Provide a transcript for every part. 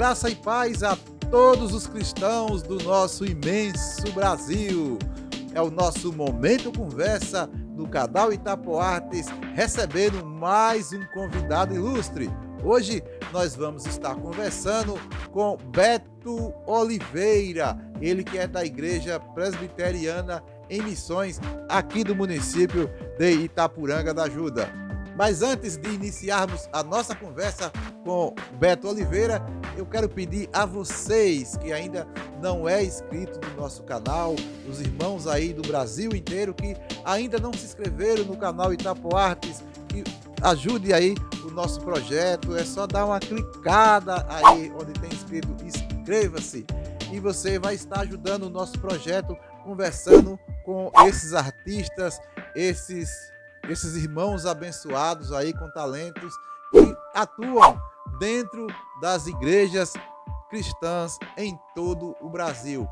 graça e paz a todos os cristãos do nosso imenso Brasil. É o nosso Momento Conversa no canal Itapoartes, recebendo mais um convidado ilustre. Hoje nós vamos estar conversando com Beto Oliveira, ele que é da Igreja Presbiteriana em Missões, aqui do município de Itapuranga da Ajuda. Mas antes de iniciarmos a nossa conversa com Beto Oliveira, eu quero pedir a vocês que ainda não é inscrito no nosso canal, os irmãos aí do Brasil inteiro que ainda não se inscreveram no canal Itapoartes, que ajude aí o nosso projeto. É só dar uma clicada aí onde tem escrito inscreva-se e você vai estar ajudando o nosso projeto, conversando com esses artistas, esses irmãos abençoados aí com talentos que atuam dentro das igrejas cristãs em todo o Brasil.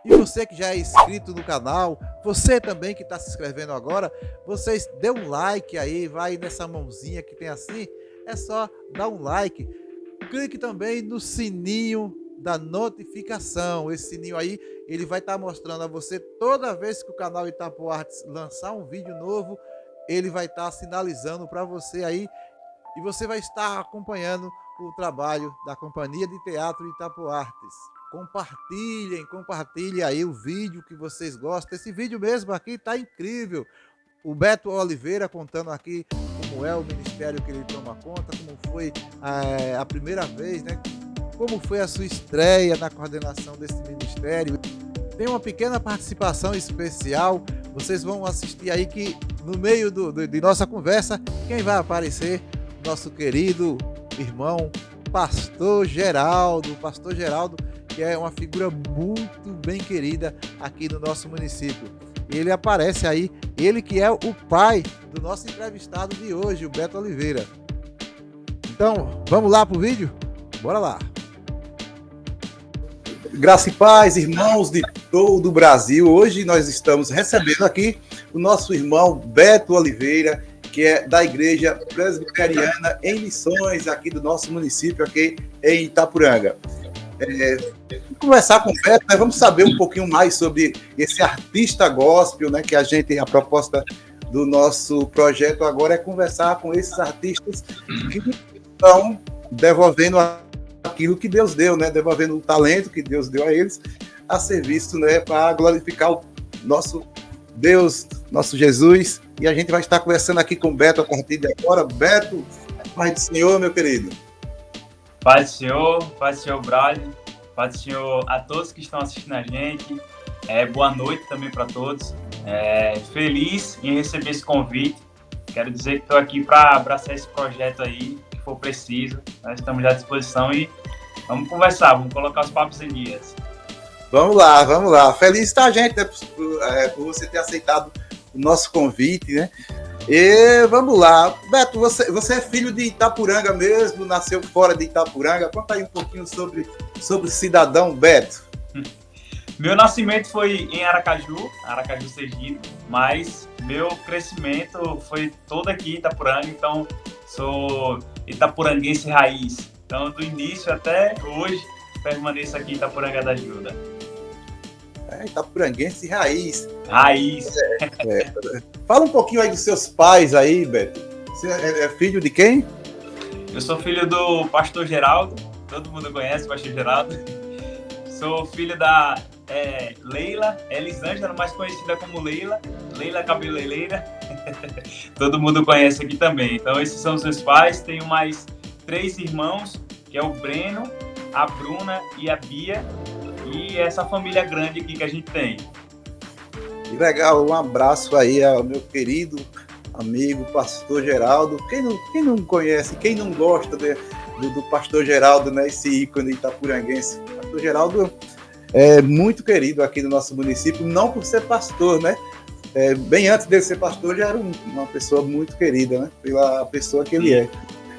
E você que já é inscrito no canal, você também que está se inscrevendo agora, vocês dê um like aí, vai nessa mãozinha que tem assim, é só dar um like. Clique também no sininho da notificação. Esse sininho aí, ele vai estar mostrando a você toda vez que o canal Itapoartes lançar um vídeo novo, ele vai estar sinalizando para você aí e você vai estar acompanhando o trabalho da Companhia de Teatro Itapoartes. Compartilhem aí o vídeo que vocês gostam. Esse vídeo mesmo aqui está incrível. O Beto Oliveira contando aqui como é o ministério que ele toma conta, como foi a primeira vez, né? Como foi a sua estreia na coordenação desse ministério. Tem uma pequena participação especial. Vocês vão assistir aí que no meio de nossa conversa, quem vai aparecer? Nosso querido irmão Pastor Geraldo, que é uma figura muito bem querida aqui no nosso município. E ele aparece aí, ele que é o pai do nosso entrevistado de hoje, o Beto Oliveira. Então, vamos lá pro vídeo? Bora lá! Graça e paz, irmãos de todo o Brasil. Hoje nós estamos recebendo aqui o nosso irmão Beto Oliveira, que é da Igreja Presbiteriana em Missões, aqui do nosso município, aqui em Itapuranga. Conversar com o Beto, né? Vamos saber um pouquinho mais sobre esse artista gospel, né? Que a proposta do nosso projeto agora é conversar com esses artistas que estão devolvendo aquilo que Deus deu, né? Devolvendo o talento que Deus deu a eles a serviço, né? Para glorificar o nosso Deus, nosso Jesus. E a gente vai estar conversando aqui com o Beto a partir de agora. Beto, paz do Senhor, meu querido. Paz do Senhor, Brian. Paz do Senhor a todos que estão assistindo a gente. Boa noite também para todos. Feliz em receber esse convite. Quero dizer que estou aqui para abraçar esse projeto aí, que for preciso. Nós estamos à disposição e vamos conversar, vamos colocar os papos em dias. Vamos lá. Feliz está a gente, né, por você ter aceitado o nosso convite, né? E vamos lá. Beto, você é filho de Itapuranga mesmo, nasceu fora de Itapuranga. Conta aí um pouquinho sobre o cidadão Beto. Meu nascimento foi em Aracaju, Sergipe, mas meu crescimento foi todo aqui em Itapuranga, então sou itapuranguense raiz. Então, do início até hoje, permaneço aqui em Itapuranga da Ajuda. Itapuranguense raiz. Fala um pouquinho aí dos seus pais aí, Beto. Você é filho de quem? Eu sou filho do pastor Geraldo, todo mundo conhece o pastor Geraldo. Sou filho da Leila, Elisângela, mais conhecida como Leila Cabeleireira. Todo mundo conhece aqui também. Então, esses são os meus pais. Tenho mais 3 irmãos, que é o Breno, a Bruna e a Bia. E essa família grande aqui que a gente tem. Que legal, um abraço aí ao meu querido amigo Pastor Geraldo. Quem não conhece, quem não gosta do Pastor Geraldo, né? Esse ícone itapuranguense. Pastor Geraldo é muito querido aqui no nosso município, não por ser pastor, né? Bem antes dele ser pastor, já era uma pessoa muito querida, né? Pela pessoa que ele é.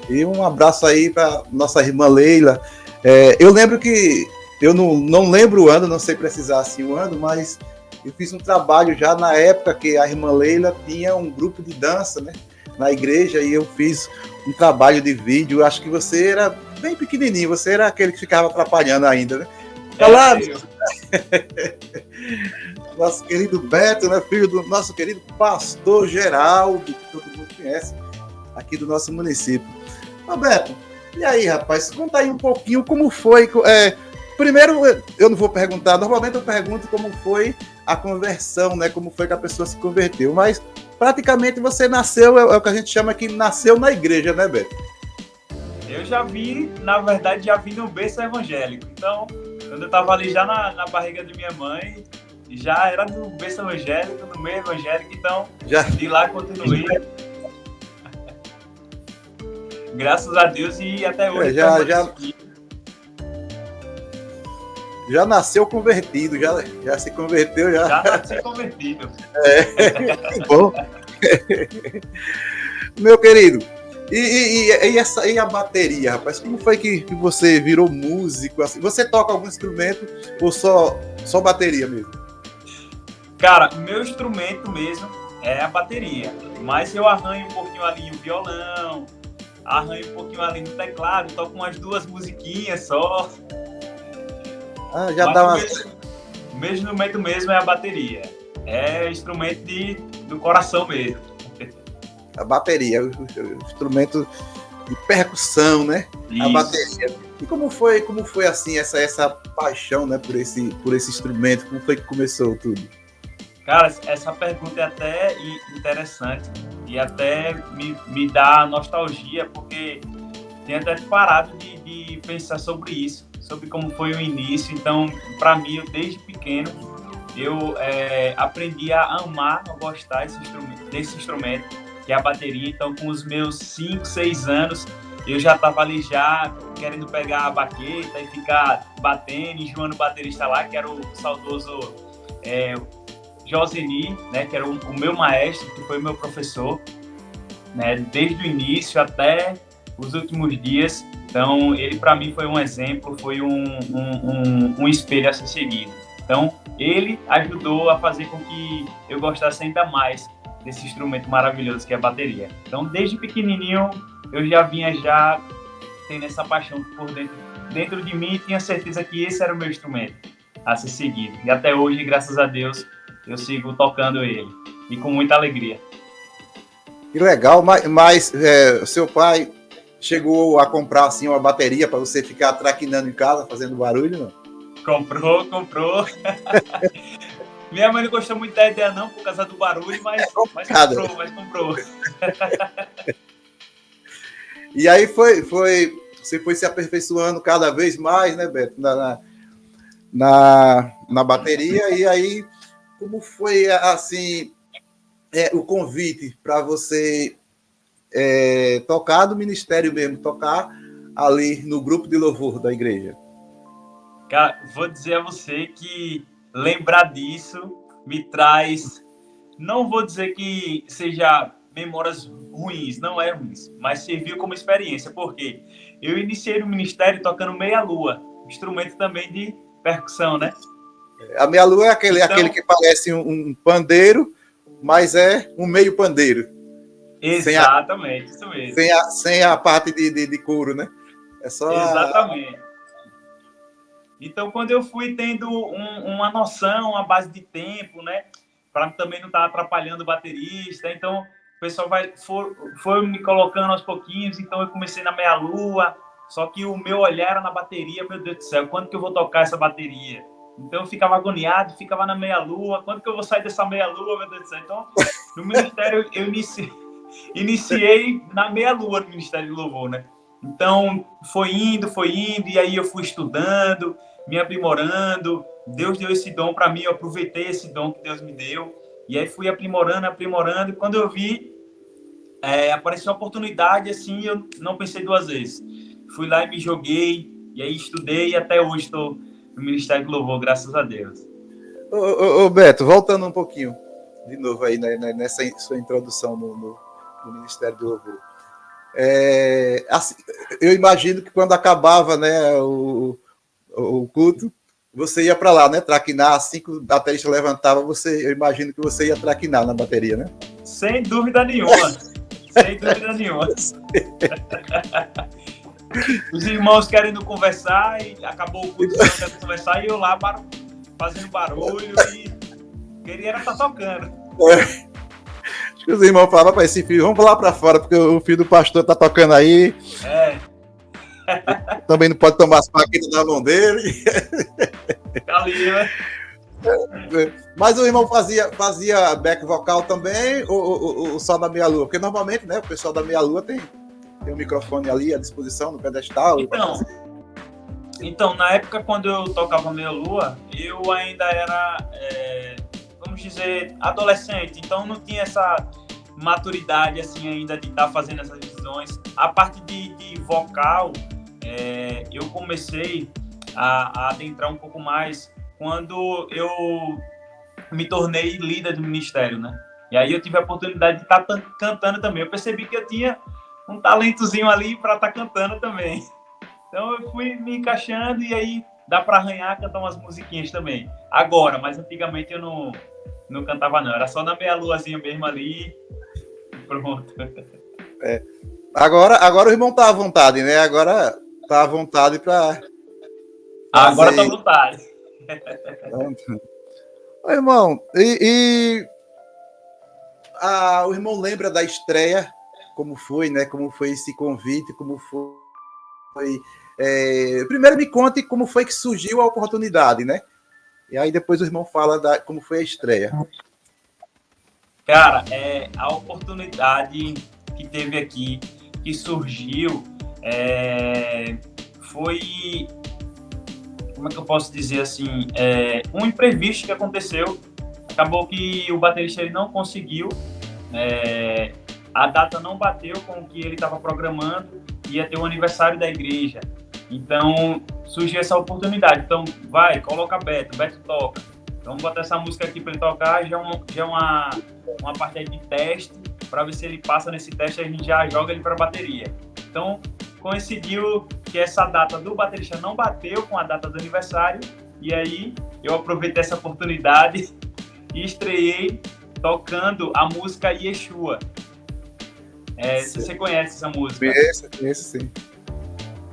E um abraço aí para nossa irmã Leila. Eu lembro que eu não lembro o ano, não sei precisar assim o ano, mas eu fiz um trabalho já na época que a irmã Leila tinha um grupo de dança, né, na igreja, e eu fiz um trabalho de vídeo. Acho que você era bem pequenininho, você era aquele que ficava atrapalhando ainda, né? Olá, nosso querido Beto, né, filho do nosso querido pastor Geraldo, que todo mundo conhece, aqui do nosso município. Ô, Beto, e aí, rapaz, conta aí um pouquinho como foi. Primeiro, eu não vou perguntar, normalmente eu pergunto como foi a conversão, né? Como foi que a pessoa se converteu, mas praticamente você nasceu, é o que a gente chama que nasceu na igreja, né, Beto? Eu já vi, na verdade, já vi no berço evangélico. Então, quando eu estava ali já na barriga de minha mãe, já era no berço evangélico, no meio evangélico, então já. De lá continuei. Graças a Deus e até hoje. Já nasceu convertido, já se converteu. Já nasci convertido. Que bom. Meu querido, e a bateria, rapaz? Como foi que você virou músico? Assim? Você toca algum instrumento ou só bateria mesmo? Cara, meu instrumento mesmo é a bateria. Mas eu arranho um pouquinho ali o violão, arranho um pouquinho ali no teclado, toco umas 2 musiquinhas só. Já mas dá uma... O meu instrumento mesmo é a bateria. É instrumento do coração mesmo. A bateria, o instrumento de percussão, né? Isso. A bateria. E como foi assim, essa paixão, né, por esse instrumento? Como foi que começou tudo? Cara, essa pergunta é até interessante e até me dá nostalgia, porque tenho até parado de pensar sobre isso, sobre como foi o início. Então, para mim, eu, desde pequeno, eu aprendi a amar, a gostar desse instrumento, que é a bateria. Então, com os meus 5, 6 anos, eu já estava ali já querendo pegar a baqueta e ficar batendo, enjoando o baterista lá, que era o saudoso Joseni, né, que era o meu maestro, que foi o meu professor, né, desde o início até os últimos dias. Então, ele para mim foi um exemplo, foi um espelho a ser seguido. Então, ele ajudou a fazer com que eu gostasse ainda mais desse instrumento maravilhoso que é a bateria. Então, desde pequenininho, eu já vinha tendo essa paixão por dentro de mim e tinha certeza que esse era o meu instrumento a ser seguido. E até hoje, graças a Deus, eu sigo tocando ele e com muita alegria. Que legal, mas seu pai chegou a comprar assim uma bateria para você ficar traquinando em casa, fazendo barulho, não? Comprou. Minha mãe não gostou muito da ideia não, por causa do barulho, mas comprou. E aí você foi se aperfeiçoando cada vez mais, né, Beto, na bateria. E aí, como foi assim o convite para você tocar do ministério mesmo, tocar ali no grupo de louvor da igreja? Cara, vou dizer a você que lembrar disso me traz, não vou dizer que seja memórias ruins, não é ruins, mas serviu como experiência, porque eu iniciei no ministério tocando meia-lua, instrumento também de percussão, né? A meia-lua é aquele que parece um pandeiro, mas é um meio pandeiro. Exatamente, isso mesmo. Sem a parte de couro, né? É só exatamente. Então, quando eu fui tendo uma noção, uma base de tempo, né? Para também não estar atrapalhando o baterista. Então, o pessoal foi me colocando aos pouquinhos. Então, eu comecei na meia-lua. Só que o meu olhar era na bateria. Meu Deus do céu, quando que eu vou tocar essa bateria? Então, eu ficava agoniado, ficava na meia-lua. Quando que eu vou sair dessa meia-lua, meu Deus do céu? Então, no ministério, eu iniciei na meia-lua no Ministério de Louvor, né? Então, foi indo, e aí eu fui estudando, me aprimorando. Deus deu esse dom para mim, eu aproveitei esse dom que Deus me deu, e aí fui aprimorando, e quando eu vi, apareceu uma oportunidade, assim, eu não pensei 2 vezes. Fui lá e me joguei, e aí estudei, e até hoje estou no Ministério de Louvor, graças a Deus. Ô Beto, voltando um pouquinho, de novo aí, nessa sua introdução no Ministério do Louvor. Assim, eu imagino que quando acabava, né, o culto, você ia para lá, né, traquinar, assim que o baterista levantava, eu imagino que você ia traquinar na bateria, né? Sem dúvida nenhuma. Sem dúvida nenhuma. Os irmãos querendo conversar e acabou o culto, não querendo conversar e eu lá fazendo barulho e queria estar tocando. Acho que os irmãos falavam para esse filho, vamos lá para fora, porque o filho do pastor tá tocando aí. Também não pode tomar as paquetas na mão dele. Ali, né? Mas o irmão fazia back vocal também, ou só da meia-lua? Porque normalmente, né, o pessoal da meia-lua tem um microfone ali à disposição no pedestal. Então, na época quando eu tocava meia-lua, eu ainda era, vamos dizer, adolescente, então não tinha essa maturidade assim ainda de estar fazendo essas decisões. A parte de vocal, eu comecei a adentrar um pouco mais quando eu me tornei líder do ministério, né? E aí eu tive a oportunidade de estar cantando também. Eu percebi que eu tinha um talentozinho ali para estar cantando também. Então eu fui me encaixando e aí dá para arranhar, cantar umas musiquinhas também. Agora, mas antigamente eu não cantava não. Era só na meia-luazinha mesmo ali. Pronto. Agora o irmão tá à vontade, né? Agora tá à vontade para... Agora tá à vontade. Ô, irmão, o irmão lembra da estreia, como foi, né? Como foi esse convite, como foi... primeiro me conte como foi que surgiu a oportunidade, né? E aí depois o irmão fala como foi a estreia. Cara, a oportunidade que teve aqui, que surgiu, foi... Como é que eu posso dizer assim? Um imprevisto que aconteceu. Acabou que o baterista ele não conseguiu. A data não bateu com o que ele estava programando. Ia ter o aniversário da igreja. Então, surgiu essa oportunidade. Então, coloca Beto toca. Então, vamos botar essa música aqui para ele tocar. Já é uma parte aí de teste. Para ver se ele passa nesse teste, a gente já joga ele para a bateria. Então, coincidiu que essa data do baterista não bateu com a data do aniversário, e aí eu aproveitei essa oportunidade e estreiei tocando a música Yeshua. Se você conhece essa música. Conheço sim.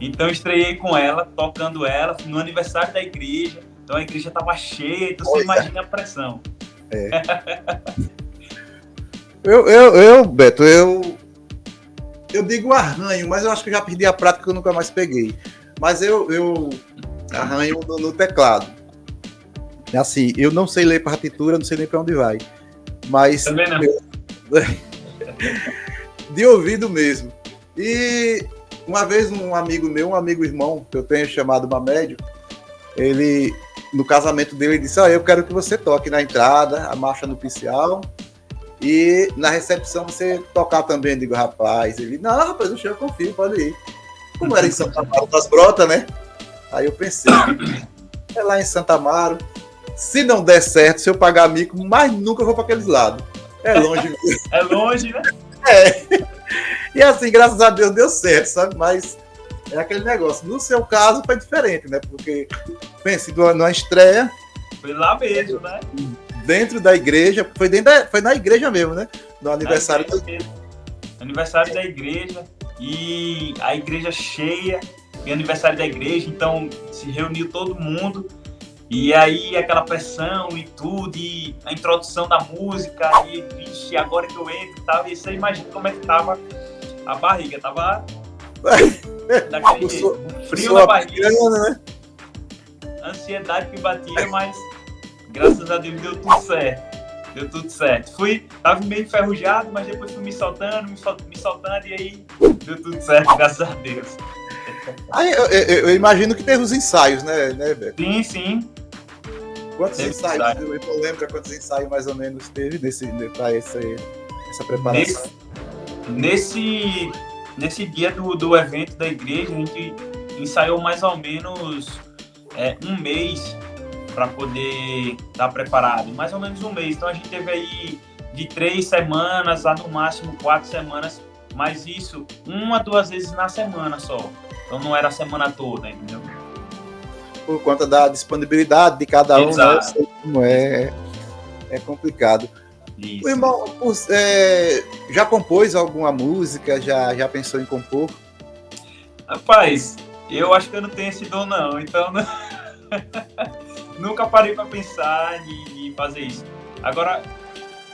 Então estreiei com ela, tocando ela no aniversário da igreja, então a igreja estava cheia, então você imagina a pressão. Beto, eu digo arranho, mas eu acho que eu já perdi a prática que eu nunca mais peguei. Mas eu arranho no teclado. Assim, eu não sei ler partitura, não sei nem para onde vai. Mas também não. De ouvido mesmo. E uma vez um amigo irmão, que eu tenho chamado Mamédio, ele, no casamento dele, ele disse, eu quero que você toque na entrada, a marcha nupcial, e na recepção você tocar também. Eu digo, rapaz, ele, não, rapaz, eu confio, pode ir. Como era em Santa Amaro das Brotas, né? Aí eu pensei, lá em Santa Amaro, se não der certo, se eu pagar mico, mais nunca eu vou para aqueles lados. É longe mesmo. É longe, né? E assim, graças a Deus deu certo, sabe? Mas é aquele negócio. No seu caso foi diferente, né? Porque, pense, numa estreia... Foi lá mesmo, né? Dentro da igreja, foi na igreja mesmo, né? No aniversário aniversário da igreja, e a igreja cheia, e aniversário da igreja, então se reuniu todo mundo, e aí aquela pressão e tudo, e a introdução da música, e vixe, agora que eu entro e tal, e você imagina como é que tava a barriga, tava daquele jeito, frio na barriga, né? Ansiedade que batia, mas graças a Deus deu tudo certo. Tava meio enferrujado, mas depois fui me soltando, e aí deu tudo certo, graças a Deus. Aí, eu imagino que teve os ensaios, né, Beto? Sim. Quantos ensaios? Eu não lembro quantos ensaios mais ou menos teve para essa preparação. Nesse dia do evento da igreja, a gente ensaiou mais ou menos um mês para poder estar preparado, mais ou menos um mês. Então a gente teve aí de 3 semanas a no máximo 4 semanas, mas isso 1-2 vezes na semana só. Então não era a semana toda, entendeu? Por conta da disponibilidade de cada um, né? Como é complicado. Isso. O irmão, já compôs alguma música? Já pensou em compor? Rapaz, eu acho que eu não tenho esse dom, não. Então, nunca parei para pensar em fazer isso. Agora,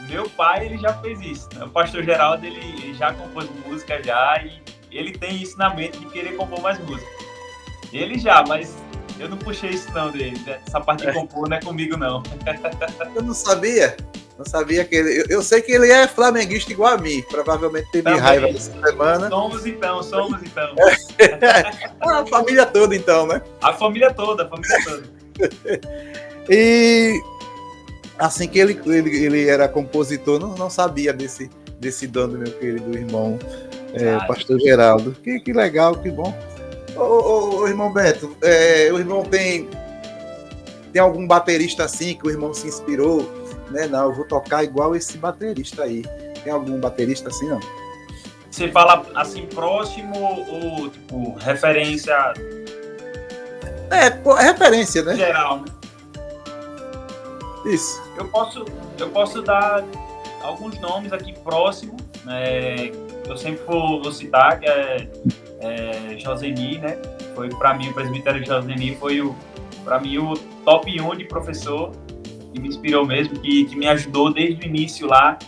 meu pai, ele já fez isso. Né? O Pastor Geraldo, ele já compôs música já e ele tem isso na mente de querer compor mais música. Ele já, mas eu não puxei isso não dele. Essa parte de compor não é comigo, não. Eu não sabia. Não sabia que ele... Eu sei que ele é flamenguista igual a mim. Provavelmente teve raiva essa semana. Somos então. A família toda, então, né? A família toda. E assim que ele era compositor, não sabia desse dom do meu querido irmão, Pastor Geraldo. Que legal, que bom. Ô, irmão Beto, o irmão tem algum baterista assim que o irmão se inspirou, né? Não, eu vou tocar igual esse baterista aí. Tem algum baterista assim, não? Você fala assim, próximo ou tipo, referência? Referência, né? Geral, né? Isso. Eu posso dar alguns nomes aqui próximo, eu sempre vou citar, que é Joseni, né? Foi para mim o presbitério Joseni foi para mim o top 1 de professor que me inspirou mesmo, que me ajudou desde o início lá,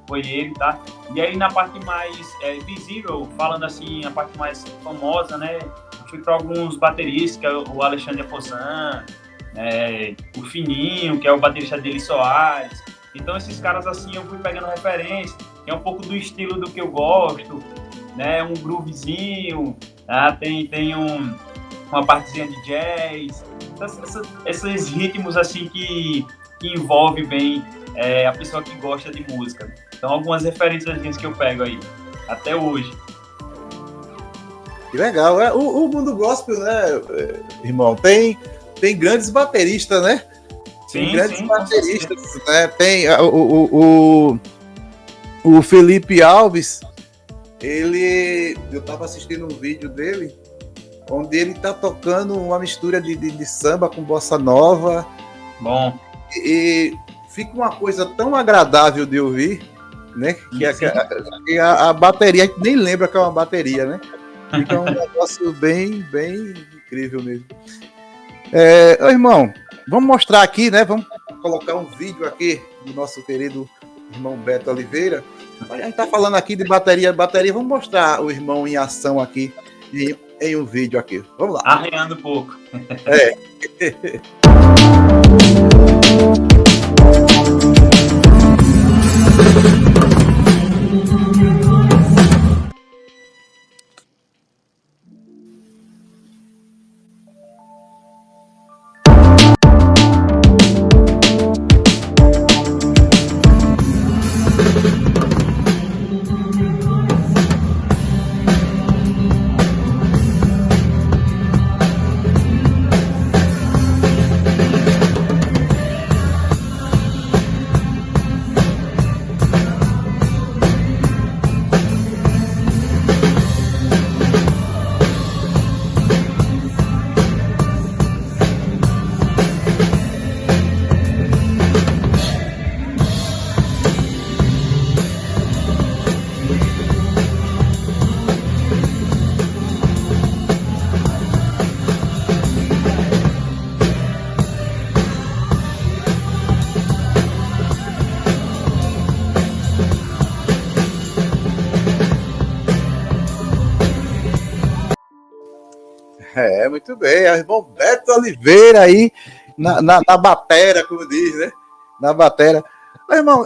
foi ele, tá? E aí na parte mais visível, falando assim, a parte mais famosa, né? Eu fui para alguns bateristas, que é o Alexandre Apossan, o Fininho, que é o baterista dele, Soares. Então esses caras assim eu fui pegando referência, que é um pouco do estilo do que eu gosto, né? Um groovezinho, tem uma partezinha de jazz, esses ritmos assim que envolve bem a pessoa que gosta de música. Então algumas referências que eu pego aí, até hoje. Que legal, o mundo gospel, né, irmão, tem grandes bateristas, né? Tem grandes bateristas, né? Tem o Felipe Alves, eu estava assistindo um vídeo dele, onde ele está tocando uma mistura de samba com bossa nova. Bom. E fica uma coisa tão agradável de ouvir, né? Que a bateria, a gente nem lembra que é uma bateria, né? Fica um negócio bem, bem incrível mesmo. Irmão, vamos mostrar aqui, né? Vamos colocar um vídeo aqui do nosso querido irmão Beto Oliveira. A gente tá falando aqui de bateria, vamos mostrar o irmão em ação aqui em um vídeo aqui. Vamos lá. Arreando um pouco. Muito bem, é o irmão Beto Oliveira aí na batera, como diz, né? Na batera. Mas, irmão,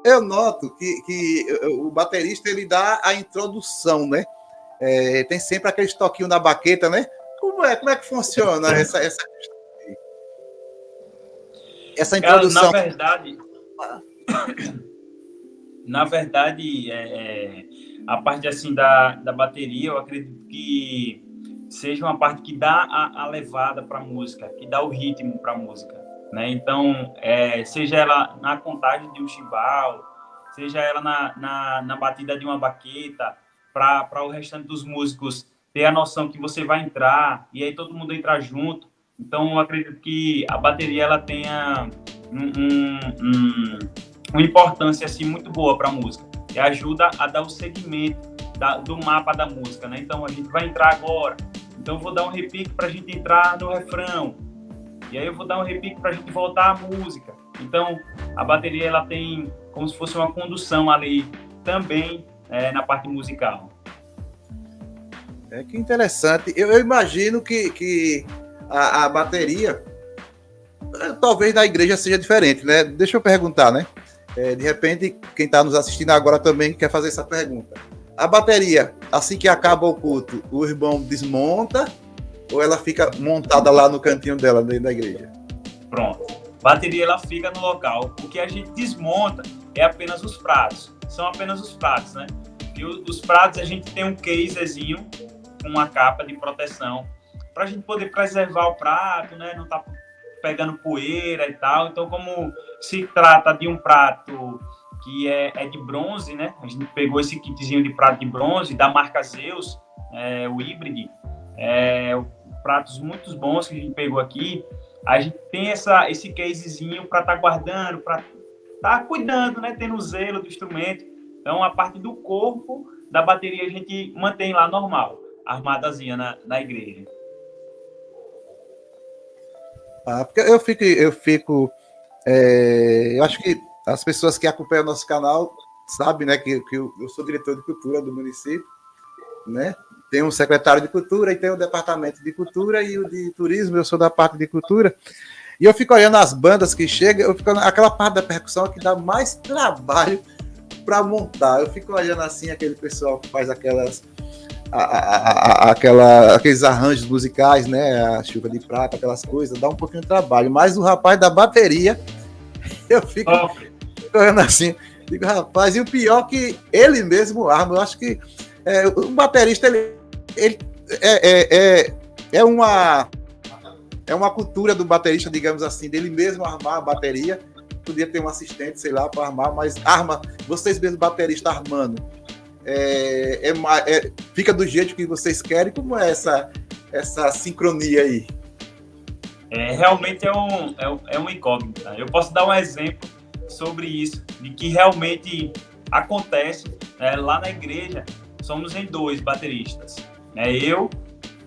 eu noto que o baterista ele dá a introdução, né? Tem sempre aquele toquinho na baqueta, né? Como é que funciona essa introdução? Na verdade, a parte assim da bateria, eu acredito que seja uma parte que dá a levada para a música, que dá o ritmo para a música, né? Então, seja ela na contagem de um chimbal, seja ela na batida de uma baqueta, para o restante dos músicos ter a noção que você vai entrar, e aí todo mundo entrar junto. Então, eu acredito que a bateria ela tenha uma importância assim, muito boa para a música, e ajuda a dar o segmento do mapa da música, né? Então a gente vai entrar agora, então eu vou dar um repique para a gente entrar no refrão, e aí eu vou dar um repique para a gente voltar à música. Então a bateria ela tem como se fosse uma condução ali também na parte musical. Que interessante. Eu imagino que a bateria, talvez na igreja seja diferente, né? Deixa eu perguntar, né? De repente, quem está nos assistindo agora também quer fazer essa pergunta. A bateria, assim que acaba o culto, o irmão desmonta ou ela fica montada lá no cantinho dela, dentro da igreja? Pronto. A bateria ela fica no local. O que a gente desmonta é apenas os pratos. São apenas os pratos, né? E os pratos a gente tem um casezinho com uma capa de proteção para a gente poder preservar o prato, né? Não tá pegando poeira e tal. Então, como se trata de um prato que é de bronze, né? A gente pegou esse kitzinho de prato de bronze da marca Zeus, o Hybrid, pratos muito bons que a gente pegou aqui. A gente tem esse casezinho para estar guardando, para estar cuidando, né? Tendo o zelo do instrumento. Então, a parte do corpo da bateria a gente mantém lá normal, armadazinha na igreja. Porque eu acho que as pessoas que acompanham o nosso canal sabem, né, que eu sou diretor de cultura do município, né? Tem um secretário de cultura e tem o departamento de cultura e o de turismo, eu sou da parte de cultura. E eu fico olhando as bandas que chegam, eu fico aquela parte da percussão que dá mais trabalho para montar. Eu fico olhando assim aquele pessoal que faz aqueles arranjos musicais, né? A chuva de prata, aquelas coisas, dá um pouquinho de trabalho. Mas o rapaz da bateria, eu fico olhando assim, digo, rapaz, e o pior que ele mesmo arma. Eu acho que o baterista ele é uma cultura do baterista, digamos assim, dele mesmo armar a bateria. Podia ter um assistente, sei lá, para armar, mas arma, vocês mesmos, baterista armando, fica do jeito que vocês querem. Como é essa sincronia aí? Realmente é uma incógnita. Eu posso dar um exemplo sobre isso, de que realmente acontece. Lá na igreja, somos em 2 bateristas, eu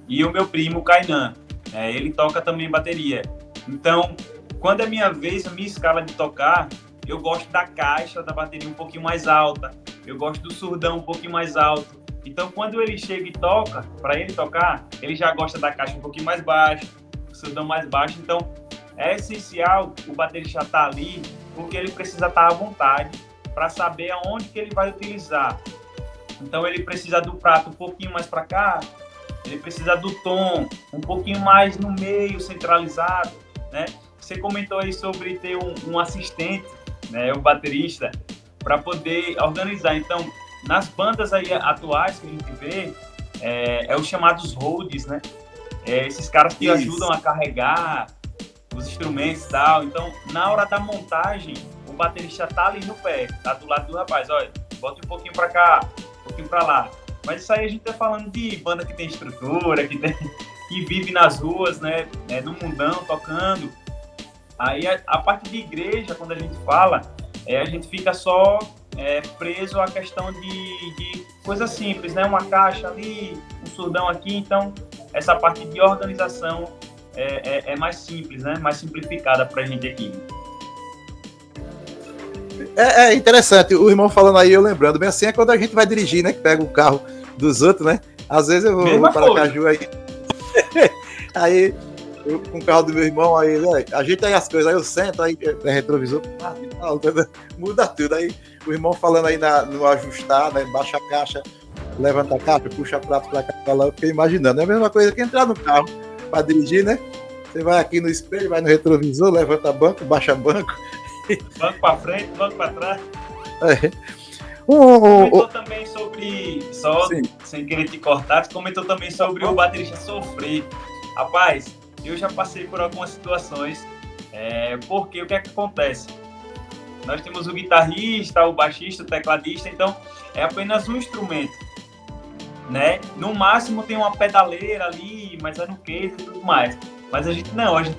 e o meu primo Kainan. Ele toca também bateria. Então, quando é minha vez, a minha escala de tocar, eu gosto da caixa da bateria um pouquinho mais alta, eu gosto do surdão um pouquinho mais alto. Então, quando ele chega e toca, para ele tocar, ele já gosta da caixa um pouquinho mais baixa, o surdão mais baixo. Então, é essencial o baterista estar ali, porque ele precisa estar à vontade para saber aonde que ele vai utilizar. Então, ele precisa do prato um pouquinho mais para cá, ele precisa do tom um pouquinho mais no meio, centralizado, né? Você comentou aí sobre ter um assistente, né, o baterista, para poder organizar. Então, nas bandas aí atuais que a gente vê, os chamados holds, né? Esses caras que ajudam a carregar os instrumentos e tal. Então, na hora da montagem, o baterista tá ali no pé, tá do lado do rapaz. Olha, bota um pouquinho para cá, um pouquinho para lá. Mas isso aí a gente tá falando de banda que tem estrutura, que vive nas ruas, né, no mundão, tocando. Aí a parte de igreja, quando a gente fala, a gente fica só preso à questão de coisas simples, né? Uma caixa ali, um surdão aqui. Então, essa parte de organização é mais simples, né? Mais simplificada pra gente aqui. É interessante, o irmão falando aí, eu lembrando, bem assim, é quando a gente vai dirigir, né? Que pega o carro dos outros, né? Às vezes eu vou para Caju aí. Aí, com o carro do meu irmão, aí ajeita aí as coisas, aí eu sento, aí retrovisor, muda tudo. Aí o irmão falando aí no ajustar, né? Baixa a caixa, levanta a caixa, puxa a prato pra cá, pra lá, eu fiquei imaginando. É a mesma coisa que entrar no carro para dirigir, né? Você vai aqui no espelho, vai no retrovisor, levanta banco, baixa banco. Banco para frente, banco para trás. Comentou também sobre, sem querer te cortar, comentou também sobre o baterista sofrer. Rapaz, eu já passei por algumas situações, porque o que é que acontece? Nós temos o guitarrista, o baixista, o tecladista, então é apenas um instrumento, né? No máximo tem uma pedaleira ali, mas é no case e tudo mais. Mas a gente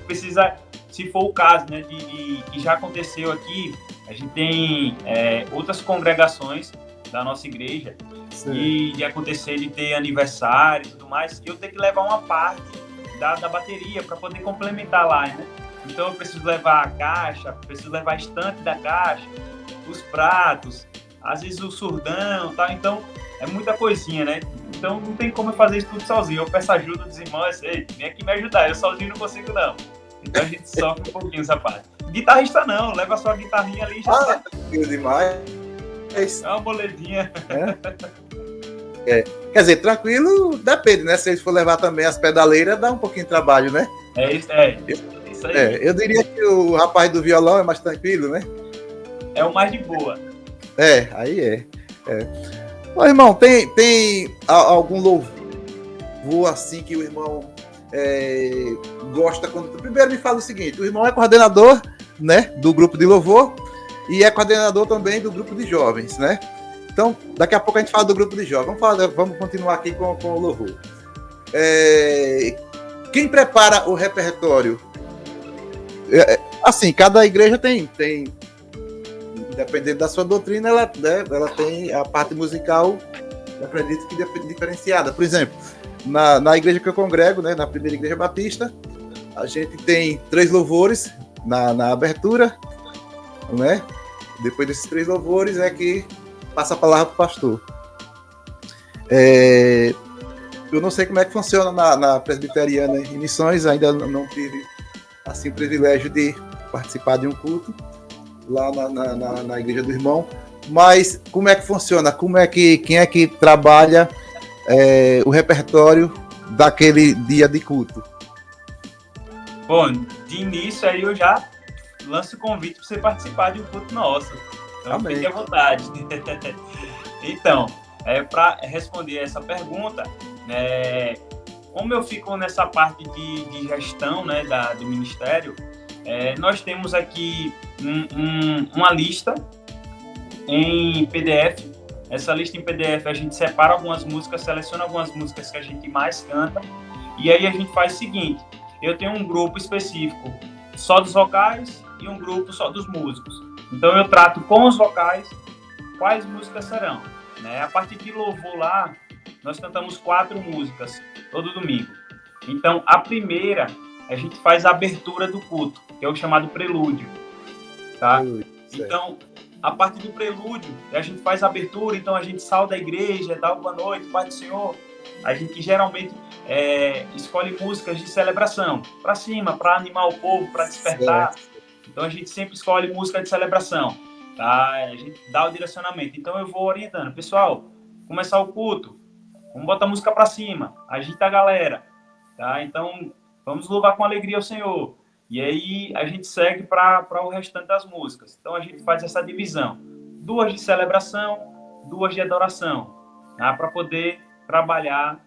precisa, se for o caso, né, que já aconteceu aqui, a gente tem outras congregações da nossa igreja, Sim. e de acontecer de ter aniversário e tudo mais, eu tenho que levar uma parte da bateria para poder complementar lá, né? Então eu preciso levar a caixa, preciso levar a estante da caixa, os pratos, às vezes o surdão, tá? Então é muita coisinha, né? Então não tem como eu fazer isso tudo sozinho. Eu peço ajuda dos irmãos, ei, vem aqui me ajudar, eu sozinho não consigo não. Então a gente sofre um pouquinho essa parte. Guitarrista não, leva a sua guitarrinha ali e já tá. Tranquilo demais. É uma moledinha. Quer dizer, tranquilo, depende, né? Se eles for levar também as pedaleiras, dá um pouquinho de trabalho, né? Isso aí. Eu diria que o rapaz do violão é mais tranquilo, né? É o mais de boa. Aí é. Ô, irmão, tem algum louvor assim que o irmão gosta quando... Primeiro me fala o seguinte, o irmão é coordenador, né, do grupo de louvor e é coordenador também do grupo de jovens, né? Então, daqui a pouco a gente fala do grupo de jovens. Vamos continuar aqui com o louvor. Quem prepara o repertório? Assim, cada igreja tem, dependendo da sua doutrina, ela tem a parte musical, eu acredito que diferenciada. Por exemplo, na igreja que eu congrego, né, na primeira igreja batista, a gente tem 3 louvores na abertura, né? Depois desses 3 louvores é que passa a palavra para o pastor. Eu não sei como é que funciona na presbiteriana em Missões, ainda não tive assim, o privilégio de participar de um culto lá na igreja do irmão, mas como é que funciona? Quem é que trabalha o repertório daquele dia de culto? Bom, de início aí eu já lanço o convite para você participar de um culto nosso. Então, Amém. Fique à vontade. Então, para responder essa pergunta, como eu fico nessa parte de gestão, né, do ministério, nós temos aqui uma lista em PDF. Essa lista em PDF a gente separa algumas músicas, seleciona algumas músicas que a gente mais canta, e aí a gente faz o seguinte: eu tenho um grupo específico só dos vocais e um grupo só dos músicos. Então eu trato com os vocais quais músicas serão, né? A partir de louvor lá, nós cantamos 4 músicas todo domingo. Então a primeira, a gente faz a abertura do culto, que é o chamado prelúdio, tá? Então, a partir do prelúdio, a gente faz a abertura, então a gente sauda a igreja, dá boa noite, Pai do Senhor. A gente geralmente escolhe músicas de celebração, para cima, para animar o povo, para despertar. Então a gente sempre escolhe música de celebração, tá? A gente dá o direcionamento. Então eu vou orientando, pessoal, começar o culto, vamos botar a música para cima, agita a galera, tá? Então vamos louvar com alegria ao Senhor. E aí a gente segue para o restante das músicas. Então a gente faz essa divisão: 2 de celebração, 2 de adoração, tá? Para poder trabalhar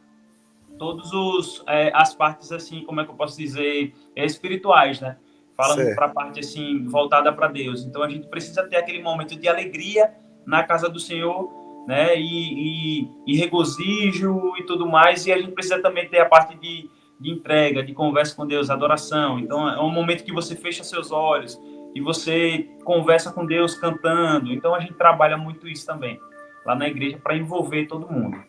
todos as partes, assim, como é que eu posso dizer, espirituais, né? Falando para a parte assim voltada para Deus. Então a gente precisa ter aquele momento de alegria na casa do Senhor, né? E regozijo e tudo mais. E a gente precisa também ter a parte de entrega, de conversa com Deus, adoração. Então é um momento que você fecha seus olhos e você conversa com Deus cantando. Então a gente trabalha muito isso também lá na igreja para envolver todo mundo.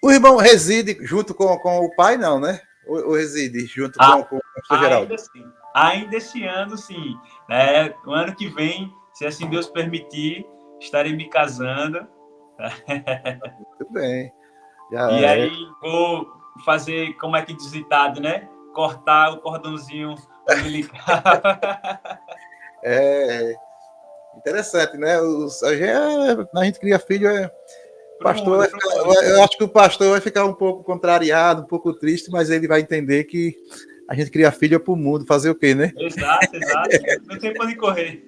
O irmão reside junto com o pai, não, né? Ou reside junto com o pastor Geraldo? Ainda esse ano, sim. O ano que vem, se assim Deus permitir, estarei me casando. Muito bem. Aí vou fazer, como é que diz ditado, né? Cortar o cordãozinho umbilical. Interessante, né? A gente cria filho, pastor, eu acho que o pastor vai ficar um pouco contrariado, um pouco triste, mas ele vai entender que a gente cria filho para o mundo, fazer o quê, né? Exato. Não tem para onde correr.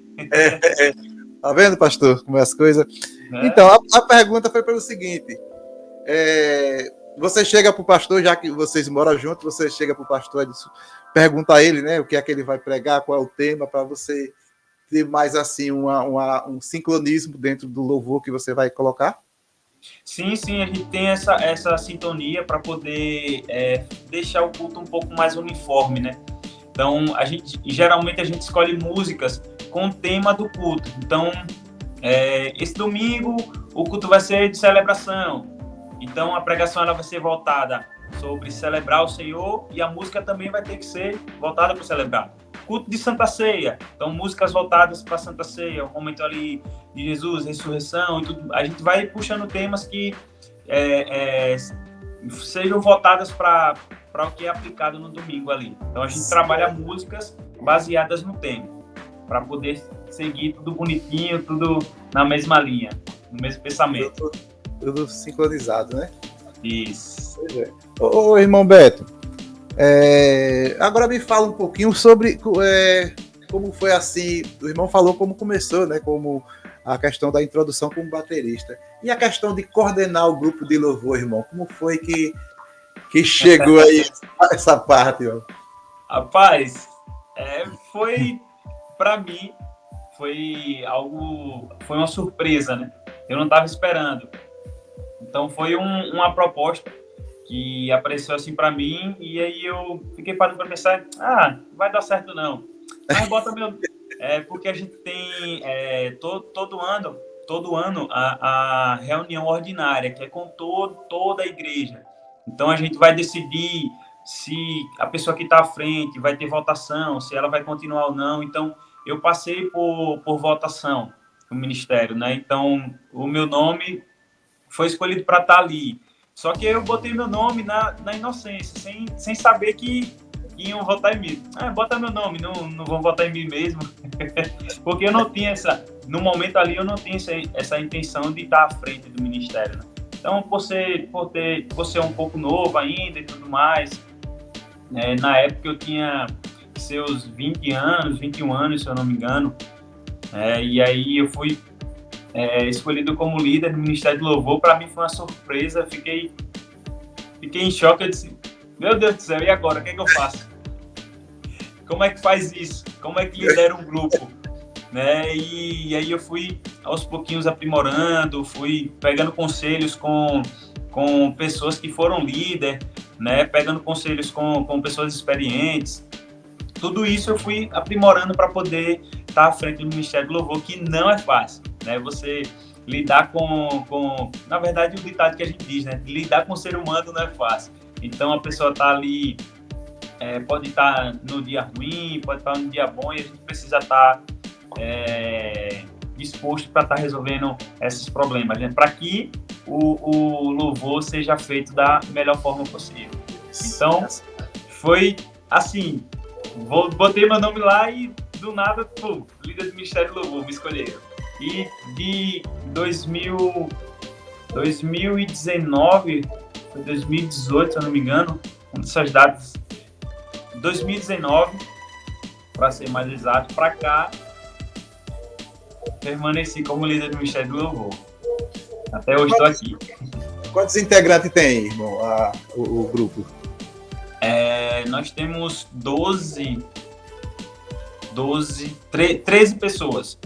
Tá vendo, pastor, como é as coisas? Então, a pergunta foi pelo seguinte: você chega para o pastor, já que vocês moram juntos, você chega para o pastor e pergunta a ele, né, o que é que ele vai pregar, qual é o tema, para você ter mais assim um sincronismo dentro do louvor que você vai colocar? Sim, a gente tem essa sintonia para poder deixar o culto um pouco mais uniforme, né? Então, geralmente a gente escolhe músicas com o tema do culto. Então, esse domingo o culto vai ser de celebração. Então, a pregação ela vai ser voltada sobre celebrar o Senhor e a música também vai ter que ser voltada para celebrar. Culto de Santa Ceia, então músicas voltadas para Santa Ceia, o momento ali de Jesus, ressurreição e tudo. A gente vai puxando temas que sejam voltadas para o que é aplicado no domingo ali. Então a gente trabalha músicas baseadas no tema, para poder seguir tudo bonitinho, tudo na mesma linha, no mesmo pensamento. Tudo sincronizado, né? Isso. Pois é. Ô, irmão Beto, agora me fala um pouquinho sobre como foi assim, o irmão falou como começou, né? Como a questão da introdução como baterista. E a questão de coordenar o grupo de louvor, irmão, como foi que chegou aí essa parte, ó? Rapaz, foi, para mim, foi uma surpresa, né? Eu não estava esperando. Então foi uma proposta que apareceu assim para mim e aí eu fiquei parando para pensar, não vai dar certo não. Mas bota porque a gente tem todo ano a reunião ordinária, que é com toda a igreja. Então a gente vai decidir se a pessoa que está à frente vai ter votação, se ela vai continuar ou não. Então eu passei por votação no ministério, né? Então o meu nome foi escolhido para estar ali. Só que eu botei meu nome na inocência, sem saber que iam votar em mim. Bota meu nome, não vão votar em mim mesmo. Porque eu não tinha no momento ali, eu não tinha essa intenção de estar à frente do ministério, né? Então, por ser um pouco novo ainda e tudo mais, na época eu tinha seus 20 anos, 21 anos, se eu não me engano, e aí eu fui escolhido como líder do Ministério do Louvor. Para mim foi uma surpresa, fiquei em choque. Eu disse, meu Deus do céu, e agora? O que é que eu faço? Como é que faz isso? Como é que lidera um grupo? Né? E aí eu fui aos pouquinhos aprimorando, fui pegando conselhos com pessoas que foram líder, né? Pegando conselhos com pessoas experientes. Tudo isso eu fui aprimorando para poder estar à frente do Ministério do Louvor, que não é fácil, né? Você lidar com... Na verdade, o ditado que a gente diz, né? Lidar com o ser humano não é fácil. Então, a pessoa está ali, pode estar no dia ruim, pode estar no dia bom, e a gente precisa estar disposto para estar resolvendo esses problemas, né? Para que o louvor seja feito da melhor forma possível. Então, foi assim... Botei meu nome lá e do nada, líder do Ministério do Louvor, me escolheram. E de 2019, foi 2018, se eu não me engano, uma dessas datas, 2019, para ser mais exato, para cá, permaneci como líder do Ministério do Louvor. Até hoje estou aqui. Quantos integrantes tem, irmão, o grupo? Nós temos 13 pessoas.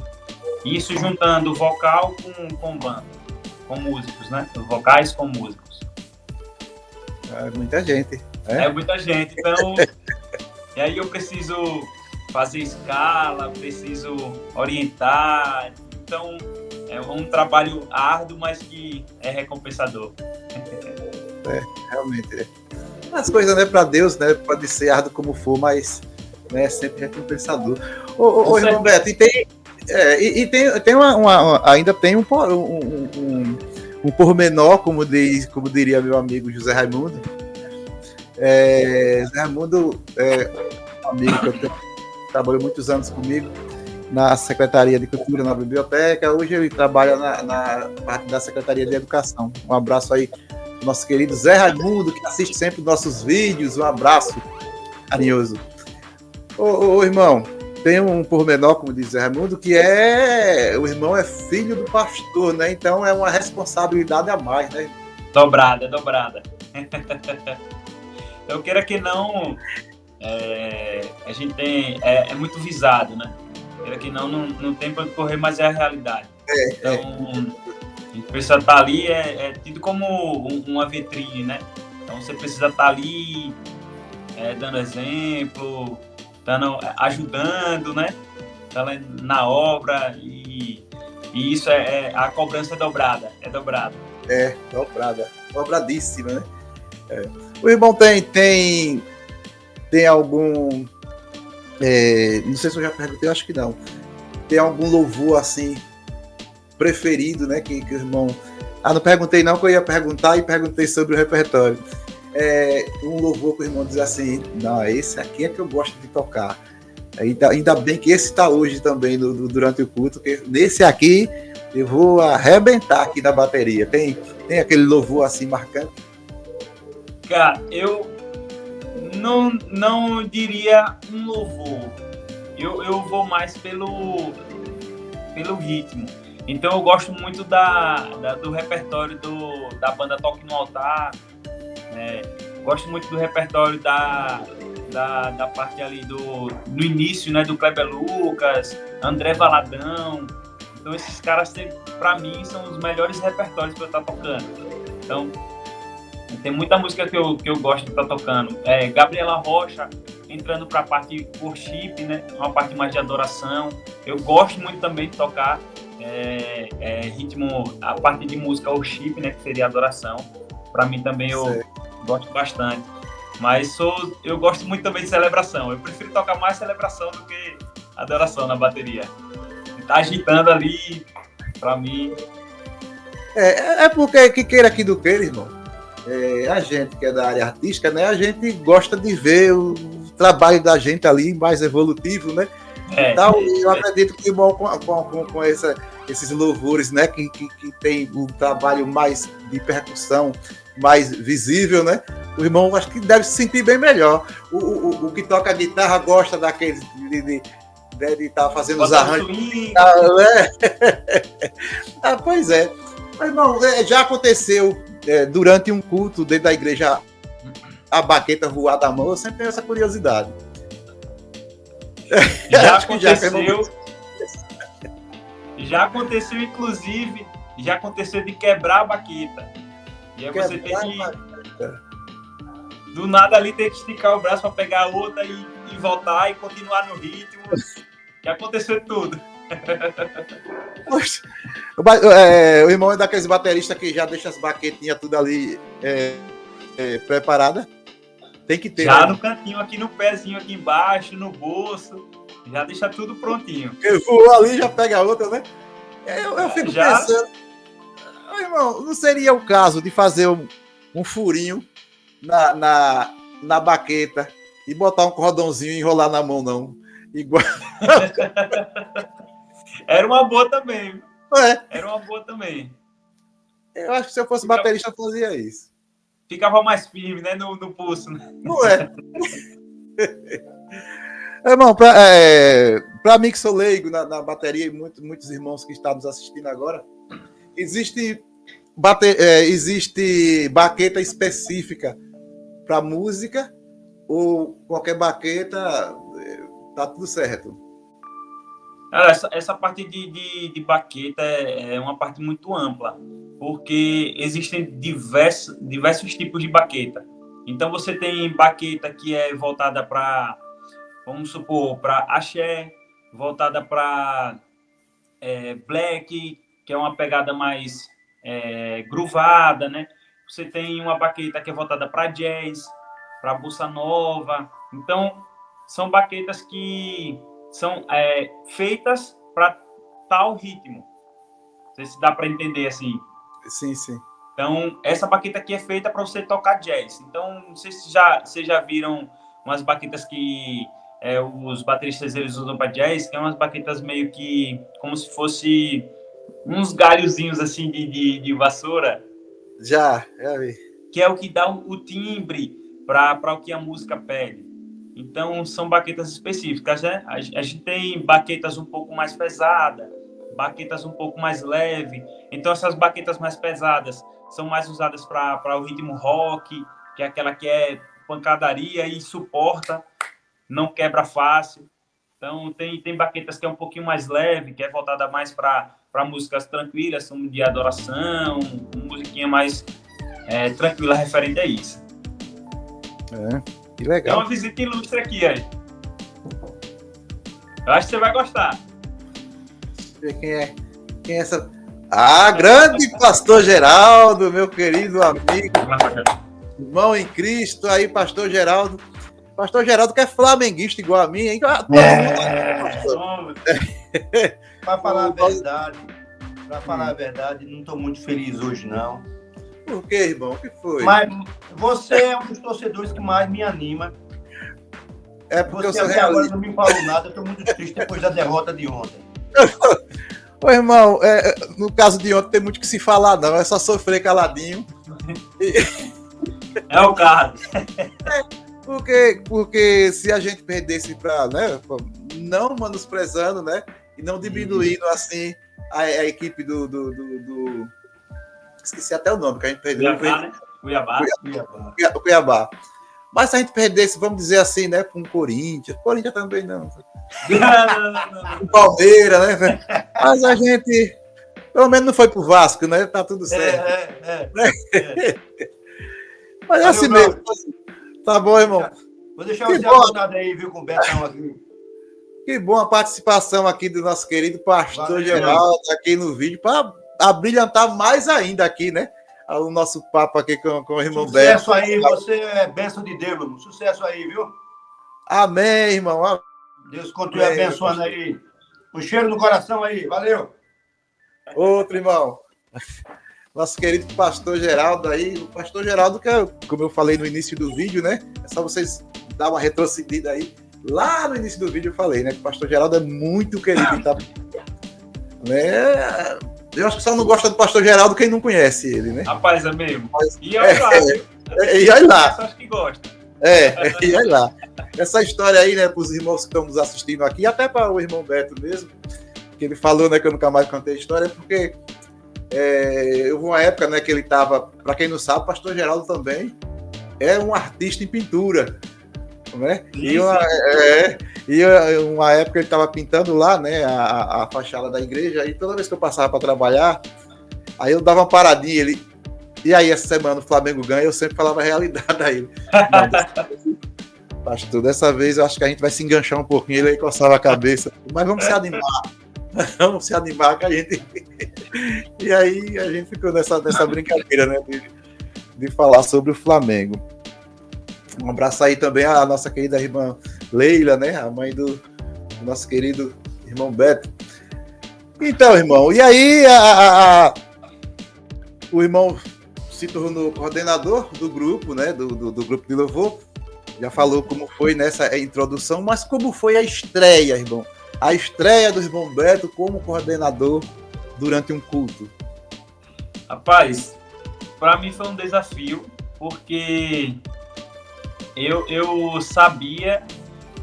Isso juntando vocal com banda, com músicos, né? Vocais com músicos. É muita gente. É muita gente. Então, e aí eu preciso fazer escala, preciso orientar. Então, é um trabalho árduo, mas que é recompensador. Realmente. As coisas, né, para Deus, né, pode ser árduo como for, mas é sempre recompensador. Ô irmão Beto, ainda tem um pormenor, como diria meu amigo José Raimundo. José Raimundo é um amigo que trabalhou muitos anos comigo na Secretaria de Cultura, na biblioteca. Hoje ele trabalha na parte da Secretaria de Educação. Um abraço aí, nosso querido Zé Raimundo, que assiste sempre nossos vídeos. Um abraço carinhoso. Ô irmão, tem um pormenor, como diz Zé Raimundo, que o irmão é filho do pastor, né? Então é uma responsabilidade a mais, né? Dobrada. Eu queira que não, a gente é muito visado, né? Queira que não tem para correr, mas é a realidade. Então, a gente precisa estar ali, é tido como uma vitrine, né? Então, você precisa estar ali dando exemplo, ajudando, né? ela na obra e isso a cobrança é dobrada. Dobrada, dobradíssima, né? O irmão tem algum, não sei se eu já perguntei, acho que não, tem algum louvor assim preferido, né, que o irmão... não perguntei não, que eu ia perguntar e perguntei sobre o repertório. Um louvor que o irmão diz assim, não, esse aqui é que eu gosto de tocar. Ainda bem que esse está hoje também durante o culto, que nesse aqui eu vou arrebentar aqui na bateria. Tem aquele louvor assim marcante? Cara, eu não diria um louvor. Eu vou mais pelo ritmo. Então eu gosto muito do repertório da banda Toque no Altar. Gosto muito do repertório da parte ali no início, né, do Kleber Lucas, André Valadão. Então esses caras, para mim, são os melhores repertórios que eu estou tocando. Então tem muita música que eu gosto de estar tocando. Gabriela Rocha entrando para a parte worship, né, uma parte mais de adoração. Eu gosto muito também de tocar ritmo, a parte de música worship, né, que seria adoração. Para mim também eu gosto bastante. Mas eu gosto muito também de celebração. Eu prefiro tocar mais celebração do que adoração na bateria. Tá agitando ali, para mim. Porque, que queira que do queira, irmão, a gente que é da área artística, né, a gente gosta de ver o trabalho da gente ali mais evolutivo, né? Então, eu acredito que o irmão com esses louvores, né, que tem um trabalho mais de percussão, mais visível, né? O irmão acho que deve se sentir bem melhor. O que toca guitarra gosta daqueles de estar fazendo os arranjos. Pois é. Mas, irmão, já aconteceu durante um culto dentro da igreja a baqueta voar da mão? Eu sempre tenho essa curiosidade. Já aconteceu, inclusive, já aconteceu de quebrar a baqueta. E aí você tem que, do nada ali, ter que esticar o braço para pegar a outra e voltar e continuar no ritmo. Já aconteceu tudo. Poxa, o irmão é daqueles bateristas que já deixa as baquetinhas tudo ali preparada. Tem que ter. Já, né? No cantinho, aqui no pezinho, aqui embaixo, no bolso. Já deixa tudo prontinho. Ele voou ali, já pega a outra, né? Eu fico pensando, irmão, não seria o caso de fazer um furinho na baqueta e botar um cordãozinho e enrolar na mão, não? Igual... Era uma boa também. Era uma boa também. Eu acho que se eu fosse baterista, eu fazia isso. Ficava mais firme, né? No pulso. Né? Não é? Irmão, para mim que sou leigo na bateria e muitos irmãos que estão nos assistindo agora, existe baqueta específica para música ou qualquer baqueta tá tudo certo? Essa parte de baqueta é uma parte muito ampla, porque existem diversos tipos de baqueta. Então você tem baqueta que é voltada para, vamos supor, para axé, voltada para black, que é uma pegada mais groovada, né? Você tem uma baqueta que é voltada para jazz, para bossa nova. Então, são baquetas que são feitas para tal ritmo. Não sei se dá para entender assim. Sim, sim. Então, essa baqueta aqui é feita para você tocar jazz. Então, não sei se vocês já viram umas baquetas que os bateristas eles usam para jazz, que é umas baquetas meio que como se fosse uns galhozinhos assim de vassoura. Já vi. Que é o que dá o timbre para o que a música pede. Então, são baquetas específicas, né? A gente tem baquetas um pouco mais pesadas, baquetas um pouco mais leves. Então, essas baquetas mais pesadas são mais usadas para o ritmo rock, que é aquela que é pancadaria e suporta, não quebra fácil. Então, tem baquetas que é um pouquinho mais leve, que é voltada mais para músicas tranquilas, como de adoração, musiquinha mais tranquila referente a isso. Que legal. É uma visita ilustre aqui, aí. Eu acho que você vai gostar. ver quem é essa. Ah, grande pastor Geraldo, meu querido amigo, irmão em Cristo, aí, pastor Geraldo. Pastor Geraldo que é flamenguista igual a mim, hein? Para falar a verdade, não estou muito feliz hoje, não. Por que, irmão? O que foi? Mas você é um dos torcedores que mais me anima. É porque você eu sou até agora realista. não me falou nada, eu estou muito triste depois da derrota de ontem. Ô, irmão, no caso de ontem tem muito que se falar, não. É só sofrer caladinho. É o caso. Porque se a gente perdesse para, né, não menosprezando, né, e não diminuindo assim a equipe do esqueci até o nome que a gente perdeu. Cuiabá, né? O Cuiabá. Mas se a gente perdesse, vamos dizer assim, né, com o Corinthians também não. Não. O Palmeiras, né? Mas a gente, pelo menos não foi pro Vasco, né? Tá tudo certo. Mas é assim mesmo. Tá bom, irmão. Vou deixar você apontado aí, viu, com o Betão aqui. Que bom a participação aqui do nosso querido pastor Geraldo aqui no vídeo, para abrilhantar mais ainda aqui, né? O nosso papo aqui com o irmão Beto. Sucesso aí, você é bênção de Deus, irmão. Sucesso aí, viu? Amém, irmão. Amém. Deus continue abençoando aí. Um cheiro no coração aí. Valeu. Outro, irmão. Nosso querido pastor Geraldo aí. O pastor Geraldo, que é, como eu falei no início do vídeo, né? É só vocês dar uma retrocedida aí. Lá no início do vídeo eu falei, né? Que o pastor Geraldo é muito querido. Né? Eu acho que só não gosta do pastor Geraldo quem não conhece ele, né? Rapaz, é mesmo. E olha lá, viu? E olha lá. Acho que gosta. E olha lá. Essa história aí, né, para os irmãos que estão nos assistindo aqui, até para o irmão Beto mesmo, que ele falou, né, que eu nunca mais contei a história, porque houve uma época, né, que ele estava, para quem não sabe, o pastor Geraldo também é um artista em pintura, né? E uma época ele estava pintando lá, né, a fachada da igreja, e toda vez que eu passava para trabalhar, aí eu dava uma paradinha, e aí essa semana o Flamengo ganha, eu sempre falava a realidade a ele. Pastor, dessa vez eu acho que a gente vai se enganchar um pouquinho, ele aí coçava a cabeça, mas vamos se animar. Vamos se animar que a gente... E aí a gente ficou nessa brincadeira, né, de falar sobre o Flamengo. Um abraço aí também à nossa querida irmã Leila, né, a mãe do nosso querido irmão Beto. Então, irmão, e aí o irmão se tornou coordenador do grupo, né, do grupo de louvor. Já falou como foi nessa introdução, mas como foi a estreia, irmão? A estreia do irmão Beto como coordenador durante um culto. Rapaz, para mim foi um desafio, porque eu sabia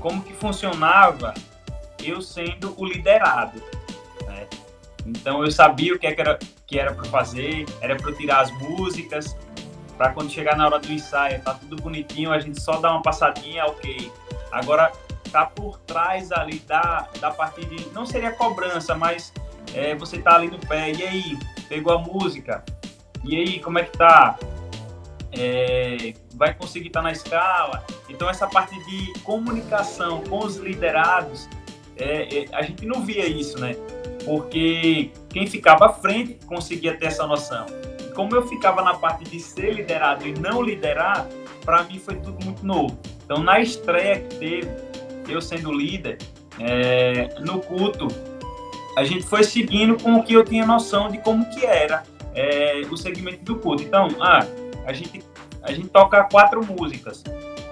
como que funcionava eu sendo o liderado, né? Então eu sabia o que era para fazer, era para eu tirar as músicas, para quando chegar na hora do ensaio, tá tudo bonitinho, a gente só dá uma passadinha, ok. Agora, tá por trás ali da parte de... Não seria cobrança, mas você tá ali no pé, e aí, pegou a música? E aí, como é que tá? Vai conseguir estar na escala? Então, essa parte de comunicação com os liderados, a gente não via isso, né? Porque quem ficava à frente conseguia ter essa noção. Como eu ficava na parte de ser liderado e não liderar, para mim foi tudo muito novo. Então, na estreia que teve, eu sendo líder, no culto, a gente foi seguindo com o que eu tinha noção de como que era o segmento do culto. Então, a gente toca 4 músicas.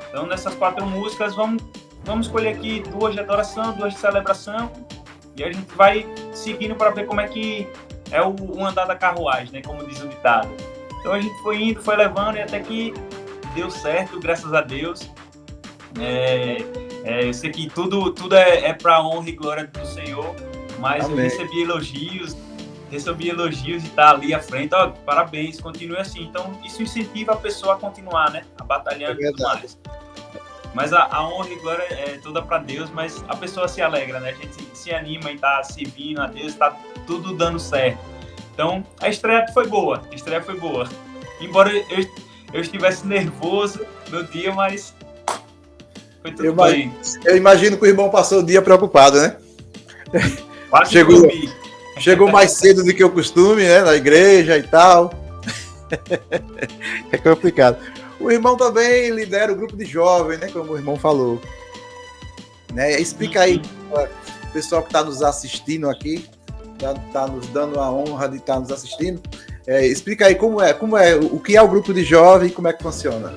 Então, nessas 4 músicas, vamos escolher aqui 2 de adoração, 2 de celebração, e a gente vai seguindo para ver como é que é o andar da carruagem, né? Como diz o ditado. Então a gente foi indo, foi levando, e até que deu certo, graças a Deus. Eu sei que tudo é para honra e glória do Senhor, mas Amém. Eu recebi elogios de estar ali à frente. Parabéns, continue assim. Então isso incentiva a pessoa a continuar, né? A batalhando e tudo mais. Mas a honra e glória é toda para Deus, mas a pessoa se alegra, né? A gente se anima em estar servindo a Deus, está tudo dando certo. Então, a estreia foi boa. Embora eu estivesse nervoso no dia, mas foi tudo bem. Eu imagino que o irmão passou o dia preocupado, né? Quase chegou, dormi. Chegou mais cedo do que o costume, né? Na igreja e tal. É complicado. O irmão também lidera o grupo de jovens, né? Como o irmão falou. Né? Explica aí, o pessoal que está nos assistindo aqui, está nos dando a honra de estar nos assistindo. Explica aí como é, o que é o grupo de jovens e como é que funciona.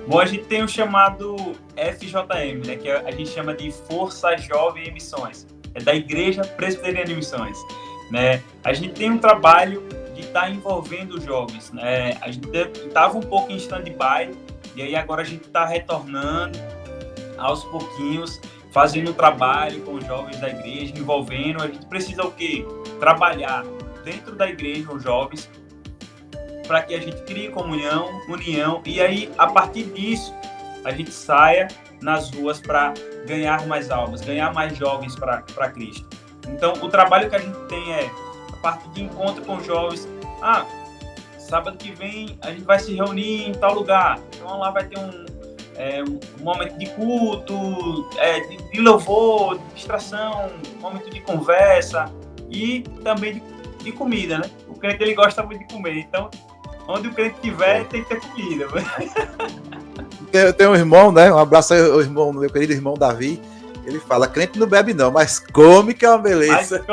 Bom, a gente tem o chamado FJM, né? Que a gente chama de Força Jovem em Missões. É da Igreja Presbiteriana de Missões, né? A gente tem um trabalho de estar envolvendo os jovens, né? A gente estava um pouco em stand-by e aí agora a gente está retornando aos pouquinhos, fazendo um trabalho com os jovens da igreja, envolvendo. A gente precisa o quê? Trabalhar dentro da igreja, os jovens, para que a gente crie comunhão, união, e aí, a partir disso, a gente saia nas ruas para ganhar mais almas, ganhar mais jovens para Cristo. Então, o trabalho que a gente tem é a parte de encontro com jovens. Sábado que vem a gente vai se reunir em tal lugar, então lá vai ter um momento de culto, de louvor, de distração, um momento de conversa e também de comida, né? O crente, ele gosta muito de comer, então onde o crente estiver tem que ter comida. Tem um irmão, né? Um abraço aí ao irmão, meu querido irmão Davi. Ele fala, crente não bebe não, mas come que é uma beleza.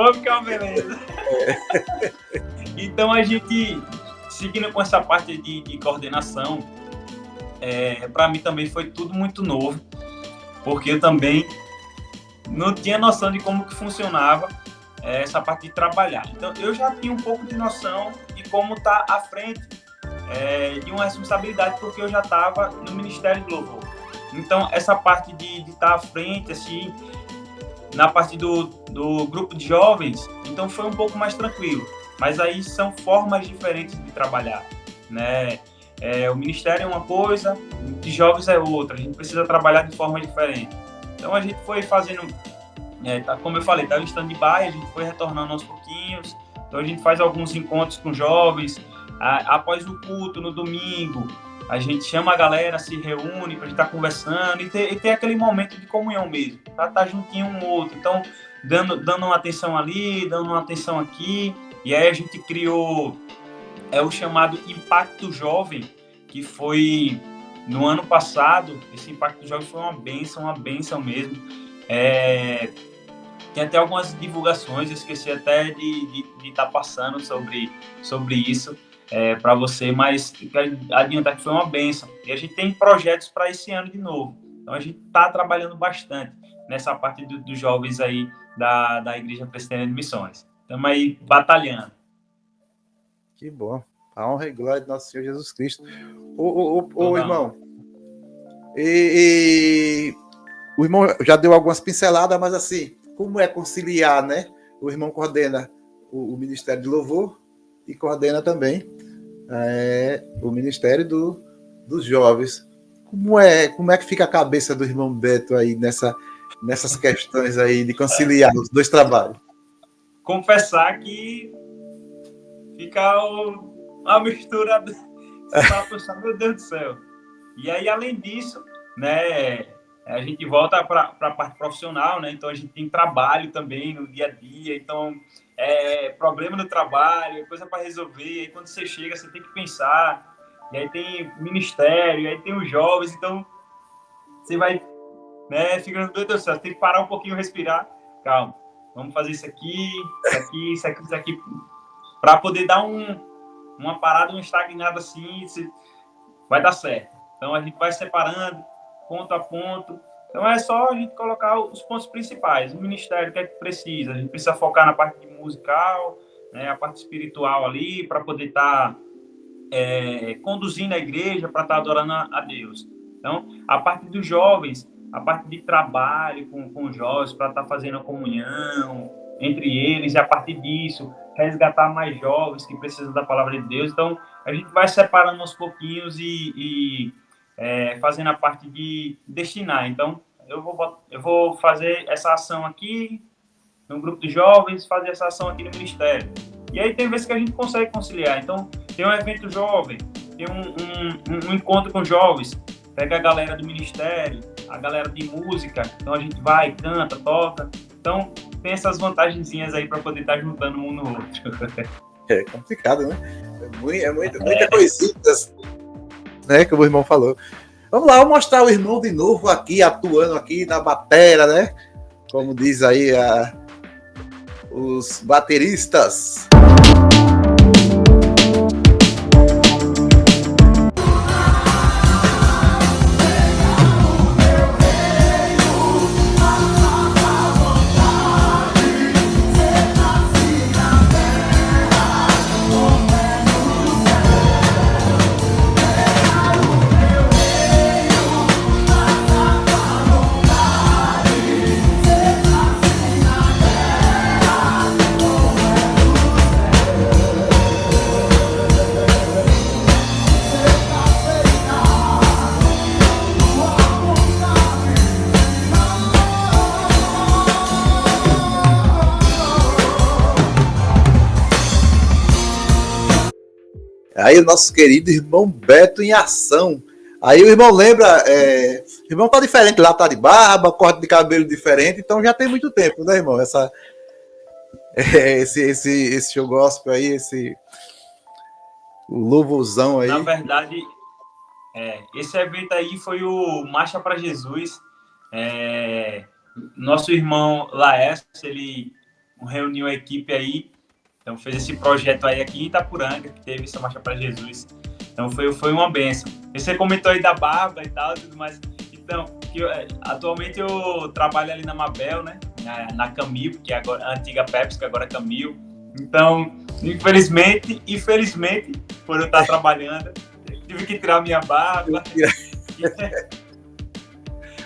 Então a gente, seguindo com essa parte de coordenação, para mim também foi tudo muito novo, porque eu também não tinha noção de como que funcionava essa parte de trabalhar. Então eu já tinha um pouco de noção de como estar à frente de uma responsabilidade, porque eu já estava no Ministério do Louvor. Então essa parte de estar à frente, assim, na parte do grupo de jovens, então foi um pouco mais tranquilo. Mas aí são formas diferentes de trabalhar, né? O ministério é uma coisa, de jovens é outra. A gente precisa trabalhar de forma diferente. Então a gente foi fazendo, como eu falei, estava em stand-by, a gente foi retornando aos pouquinhos. Então a gente faz alguns encontros com jovens. Após o culto, no domingo, a gente chama a galera, se reúne para a gente estar conversando e ter aquele momento de comunhão mesmo, para estar juntinho um outro. Então, dando uma atenção ali, dando uma atenção aqui. E aí a gente criou o chamado Impacto Jovem, que foi no ano passado. Esse Impacto Jovem foi uma bênção mesmo. Tem até algumas divulgações, eu esqueci até de estar passando sobre isso para você, mas adiantar que foi uma bênção. E a gente tem projetos para esse ano de novo. Então a gente está trabalhando bastante nessa parte dos jovens aí da Igreja Presbiteriana de Missões. Estamos aí batalhando. Que bom. A honra e glória de nosso Senhor Jesus Cristo. Ô irmão. O irmão já deu algumas pinceladas, mas assim, como é conciliar, né? O irmão coordena o Ministério de Louvor e coordena também o Ministério dos Jovens. Como é que fica a cabeça do irmão Beto aí nessas questões aí de conciliar os dois trabalhos? Confessar que fica uma mistura. Você tá pensando, meu Deus do céu. E aí, além disso, né, a gente volta para a parte profissional, né? Então a gente tem trabalho também no dia a dia. Então, problema no trabalho, coisa para resolver. E aí, quando você chega, você tem que pensar. E aí tem ministério, e aí tem os jovens. Então, você vai, né, ficando, meu Deus do céu, você tem que parar um pouquinho, respirar. Calma. Vamos fazer isso aqui, para poder dar uma parada, um estagnado assim, vai dar certo. Então a gente vai separando, ponto a ponto. Então é só a gente colocar os pontos principais. O ministério, o que é que precisa? A gente precisa focar na parte musical, né, a parte espiritual ali, para poder estar conduzindo a igreja, para estar adorando a Deus. Então, a parte dos jovens, a parte de trabalho com os jovens, para estar fazendo a comunhão entre eles, e a partir disso, resgatar mais jovens que precisam da palavra de Deus. Então, a gente vai separando aos pouquinhos e fazendo a parte de destinar. Então, eu vou fazer essa ação aqui no grupo de jovens, fazer essa ação aqui no ministério. E aí tem vezes que a gente consegue conciliar. Então, tem um evento jovem, tem um encontro com jovens, pega a galera do ministério, a galera de música, então a gente vai, canta, toca. Então, tem essas vantagenzinhas aí para poder estar juntando um no outro. É complicado, né? Muita coisinha, né, que o irmão falou. Vamos lá, vamos mostrar o irmão de novo aqui, atuando aqui na bateria, né? Como diz aí os bateristas. Aí o nosso querido irmão Beto em ação. Aí o irmão lembra, o irmão tá diferente lá, tá de barba, corte de cabelo diferente, então já tem muito tempo, né, irmão? Esse show gospel aí, o louvorzão aí. Na verdade, esse evento aí foi o Marcha para Jesus. Nosso irmão Laércio, ele reuniu a equipe aí. Então fez esse projeto aí aqui em Itapuranga, que teve essa Marcha para Jesus. Então foi uma bênção. Você comentou aí da barba e tal, tudo mais. Então, atualmente eu trabalho ali na Mabel, né? Na Camil, que é agora, a antiga Pepsi, que agora é Camil. Então, infelizmente, por eu estar trabalhando, tive que tirar minha barba.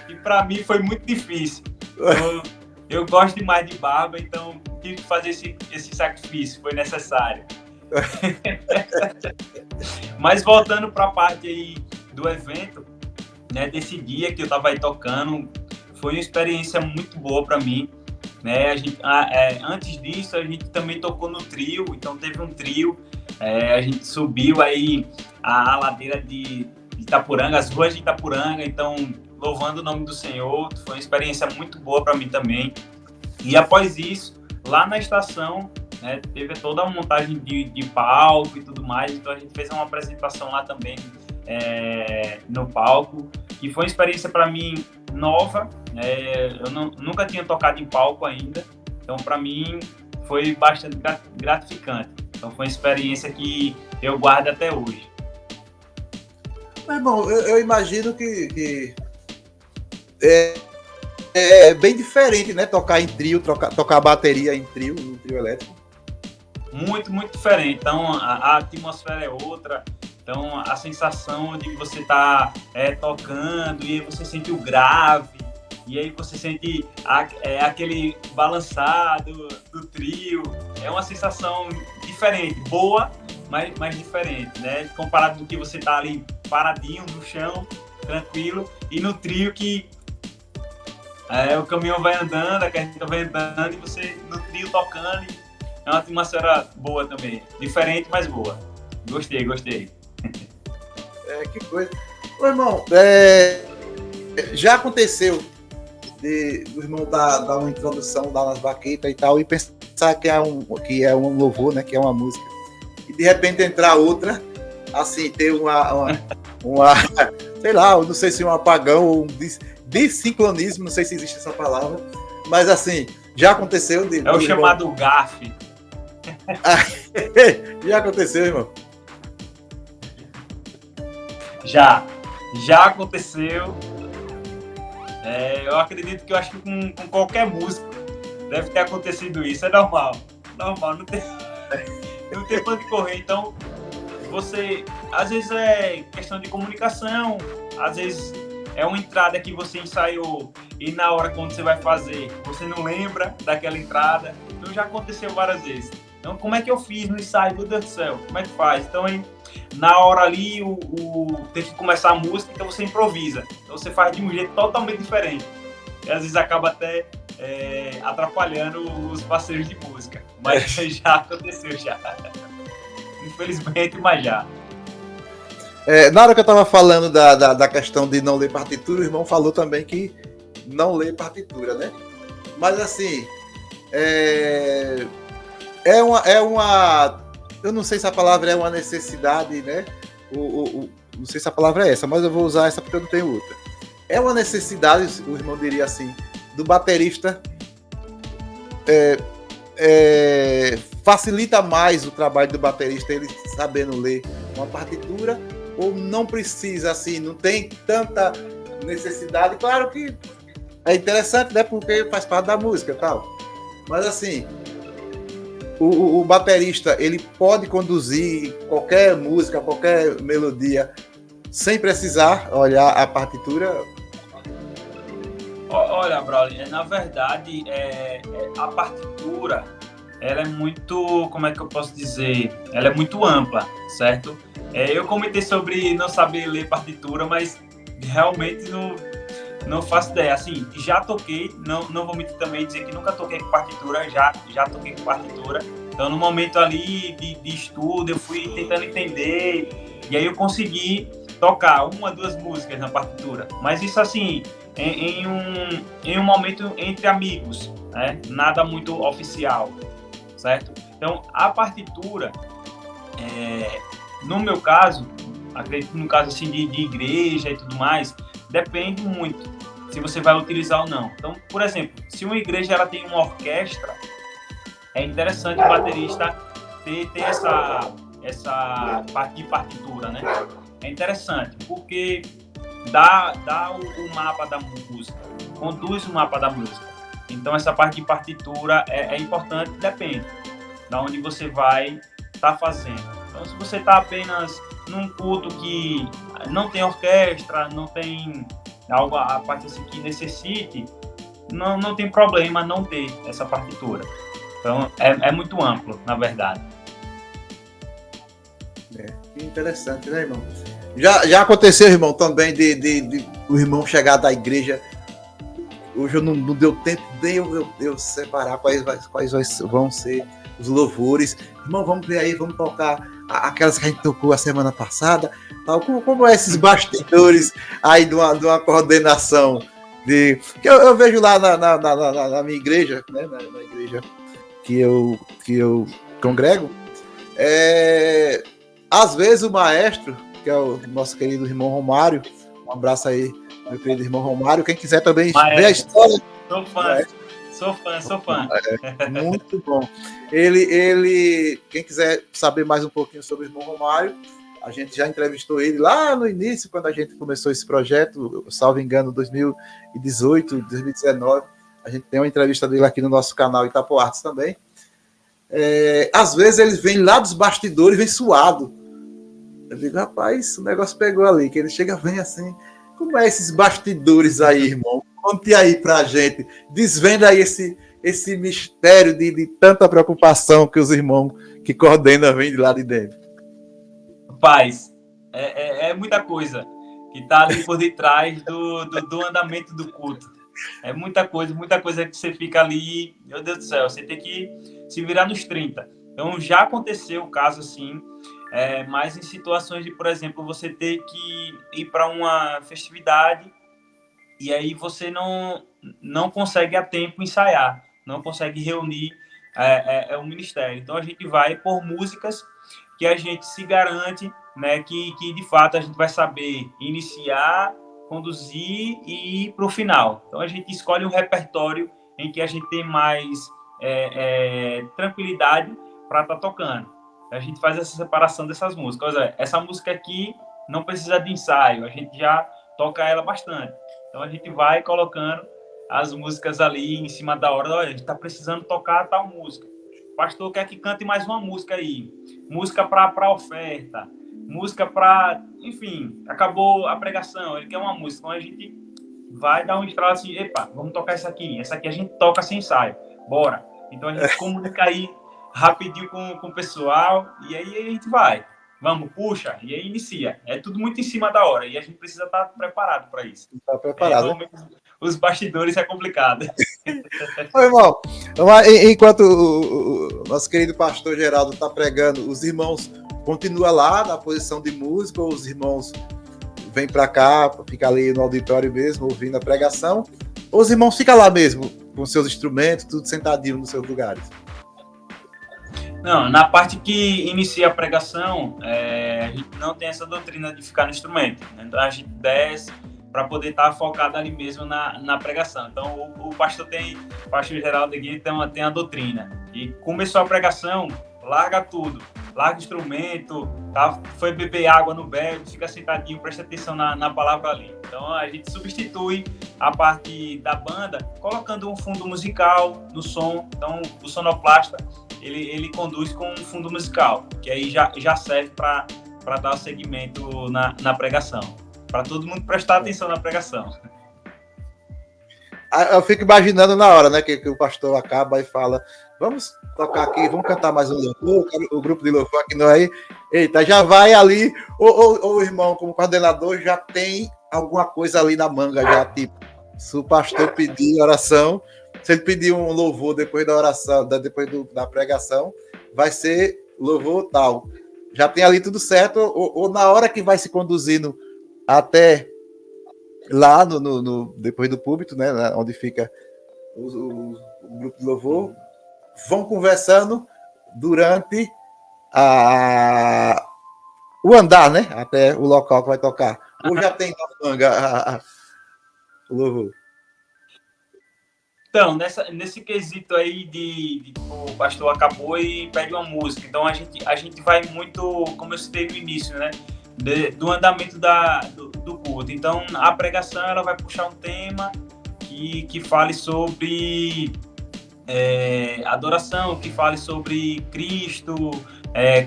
E para mim foi muito difícil. Eu gosto demais de barba, então tive que fazer esse sacrifício, foi necessário. Mas voltando para a parte aí do evento, né, desse dia que eu estava aí tocando, foi uma experiência muito boa para mim. Né? Antes disso, a gente também tocou no trio, então teve um trio, a gente subiu aí a ladeira de Itapuranga, as ruas de Itapuranga, então louvando o nome do Senhor, foi uma experiência muito boa para mim também. E após isso, lá na estação, né, teve toda a montagem de palco e tudo mais, então a gente fez uma apresentação lá também no palco, que foi uma experiência para mim nova, eu nunca tinha tocado em palco ainda, então para mim foi bastante gratificante, então foi uma experiência que eu guardo até hoje. Mas bom, eu imagino que é bem diferente, né? Tocar em trio, tocar bateria em trio, no trio elétrico. Muito, muito diferente. Então, a atmosfera é outra. Então, a sensação de que você tá tocando e aí você sente o grave, e aí você sente aquele balançado do trio. É uma sensação diferente, boa, mas diferente, né? Comparado do que você tá ali paradinho no chão, tranquilo, e no trio que o caminhão vai andando, a carreta vai andando, e você no trio tocando. É uma atmosfera boa também. Diferente, mas boa. Gostei. Que coisa. Ô, irmão, já aconteceu do irmão dar uma introdução lá nas baquetas e tal, e pensar que é um louvor, né? Que é uma música. E de repente entrar outra, assim, ter uma sei lá, não sei se um apagão ou um desincronismo, não sei se existe essa palavra, mas assim, já aconteceu. É o chamado gafe. Já aconteceu, irmão? Já aconteceu. Eu acredito que eu acho que com qualquer música deve ter acontecido isso. É normal, não tem pra onde correr. Então, às vezes é questão de comunicação, às vezes é uma entrada que você ensaiou e na hora quando você vai fazer, você não lembra daquela entrada. Então já aconteceu várias vezes. Então como é que eu fiz no ensaio? Meu Deus do céu, como é que faz? Então aí, na hora ali, tem que começar a música, então você improvisa. Então você faz de um jeito totalmente diferente. E às vezes acaba até atrapalhando os parceiros de música. Mas já aconteceu, já. Infelizmente, mas já. Na hora que eu estava falando da questão de não ler partitura, o irmão falou também que não lê partitura, né? Mas assim, é uma. Eu não sei se a palavra é uma necessidade, né? Não sei se a palavra é essa, mas eu vou usar essa porque eu não tenho outra. É uma necessidade, o irmão diria assim, do baterista facilita mais o trabalho do baterista, ele sabendo ler uma partitura, ou não precisa, assim, não tem tanta necessidade. Claro que é interessante, né? Porque faz parte da música e tal. Mas, assim, o baterista, ele pode conduzir qualquer música, qualquer melodia, sem precisar olhar a partitura. Olha, Braulio, na verdade, a partitura, ela é muito, como é que eu posso dizer? Ela é muito ampla, certo? Eu comentei sobre não saber ler partitura, mas realmente não faço ideia. Assim, já toquei, não vou mentir também dizer que nunca toquei com partitura, já toquei com partitura. Então, no momento ali de estudo, eu fui tentando entender, e aí eu consegui tocar uma, duas músicas na partitura. Mas isso, assim, em um momento entre amigos, né? Nada muito oficial, certo? Então, a partitura, no meu caso, acredito que no caso assim, de igreja e tudo mais, depende muito se você vai utilizar ou não. Então, por exemplo, se uma igreja ela tem uma orquestra, é interessante o baterista ter essa parte de partitura, né? É interessante, porque dá o mapa da música, conduz o mapa da música. Então, essa parte de partitura é importante, depende de onde você vai estar fazendo. Então, se você está apenas num culto que não tem orquestra, não tem algo, a parte assim que necessite, não tem problema não ter essa partitura. Então, é muito amplo, na verdade. Que interessante, né, irmão? Já aconteceu, irmão, também de o irmão chegar da igreja. Hoje não deu tempo nem eu separar quais vão ser os louvores. Irmão, vamos ver aí, vamos tocar aquelas que a gente tocou a semana passada. Tal. Como é esses bastidores aí de uma coordenação? Que eu vejo lá na minha igreja, né, na igreja que eu congrego. Às vezes o maestro, que é o nosso querido irmão Romário, um abraço aí, meu querido irmão Romário, quem quiser também ver a história. Sou fã. Muito bom. Ele, quem quiser saber mais um pouquinho sobre o irmão Romário, a gente já entrevistou ele lá no início, quando a gente começou esse projeto, salvo engano, 2018, 2019, a gente tem uma entrevista dele aqui no nosso canal Itapo Artes também. Às vezes ele vem lá dos bastidores, vem suado. Eu digo, rapaz, o negócio pegou ali, que ele chega, vem assim, como é esses bastidores aí, irmão? Conte aí pra gente, desvenda aí esse mistério de tanta preocupação que os irmãos que coordenam vêm de lá de dentro. Rapaz, é muita coisa que tá ali por detrás do andamento do culto. É muita coisa que você fica ali, meu Deus do céu, você tem que se virar nos 30. Então, já aconteceu o caso assim, mas em situações de, por exemplo, você ter que ir para uma festividade e aí você não consegue a tempo ensaiar, não consegue reunir o ministério. Então, a gente vai por músicas que a gente se garante, né, que de fato a gente vai saber iniciar, conduzir e ir para o final. Então, a gente escolhe um repertório em que a gente tem mais tranquilidade para estar tocando. A gente faz essa separação dessas músicas. Essa música aqui não precisa de ensaio, a gente já toca ela bastante. Então, a gente vai colocando as músicas ali em cima da hora. Olha, a gente está precisando tocar tal música. O pastor quer que cante mais uma música aí. Música para oferta. Música para... Enfim, acabou a pregação, ele quer uma música. Então, a gente vai dar um estralo assim, epa, vamos tocar essa aqui. Essa aqui a gente toca sem ensaio. Bora. Então, a gente comunica aí rapidinho com o pessoal e aí a gente vai. Vamos, puxa, e aí inicia. É tudo muito em cima da hora e a gente precisa estar preparado para isso. Está preparado. Os bastidores é complicado. Ô, irmão, enquanto o nosso querido pastor Geraldo está pregando, os irmãos continuam lá na posição de música ou os irmãos vêm para cá, ficar ali no auditório mesmo, ouvindo a pregação, ou os irmãos ficam lá mesmo, com seus instrumentos, tudo sentadinho nos seus lugares? Não, na parte que inicia a pregação, a gente não tem essa doutrina de ficar no instrumento, né? Então a gente desce para poder estar focado ali mesmo na pregação. Então o pastor Geraldo aqui tem a doutrina. E começou a pregação, larga tudo, larga o instrumento, tá? Foi beber água, no bebe, fica sentadinho, presta atenção na palavra ali. Então a gente substitui a parte da banda colocando um fundo musical no som. Então o sonoplasta ele conduz com um fundo musical, que aí já serve para dar o segmento na pregação, para todo mundo prestar atenção na pregação. Eu fico imaginando na hora, né, que o pastor acaba e fala, vamos tocar aqui, vamos cantar mais um louvor, o grupo de louvor aqui não é. Eita, já vai ali, o irmão, como coordenador, já tem alguma coisa ali na manga, já, tipo, se o pastor pedir oração, se ele pedir um louvor depois da oração, depois da pregação, vai ser louvor tal. Já tem ali tudo certo, ou na hora que vai se conduzindo até lá depois do púlpito, né, onde fica o grupo de louvor, vão conversando durante o andar, né, até o local que vai tocar. Ou já tem na manga o louvor? Então, nesse quesito aí de o pastor acabou e pede uma música. Então, a gente vai muito, como eu citei no início, né? Do andamento do culto. Então, a pregação ela vai puxar um tema que fale sobre adoração, que fale sobre Cristo,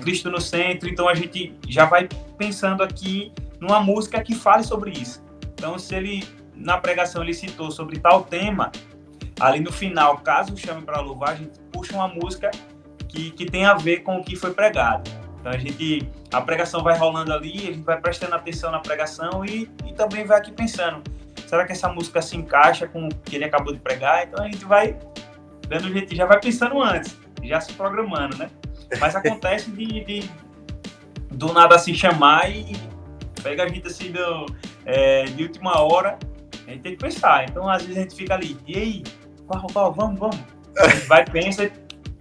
Cristo no centro. Então, a gente já vai pensando aqui numa música que fale sobre isso. Então, se ele, na pregação, ele citou sobre tal tema, ali no final, caso chame para louvar, a gente puxa uma música que tem a ver com o que foi pregado. Então a pregação vai rolando ali, a gente vai prestando atenção na pregação e também vai aqui pensando, será que essa música se encaixa com o que ele acabou de pregar? Então a gente vai dando jeito, já vai pensando antes, já se programando, né? Mas acontece do nada se chamar e pega a gente assim de última hora, a gente tem que pensar. Então às vezes a gente fica ali, e aí? Qual, vamos. A gente vai, pensa,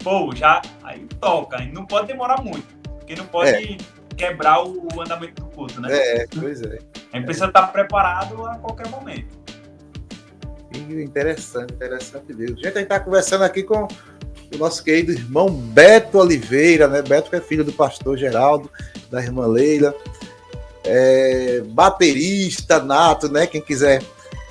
pô, já, aí toca. Aí não pode demorar muito, porque não pode quebrar o andamento do culto, né? Pois é. A gente precisa estar preparado a qualquer momento. Interessante mesmo. Gente, a gente está conversando aqui com o nosso querido irmão Beto Oliveira, né? Beto que é filho do pastor Geraldo, da irmã Leila, baterista nato, né? Quem quiser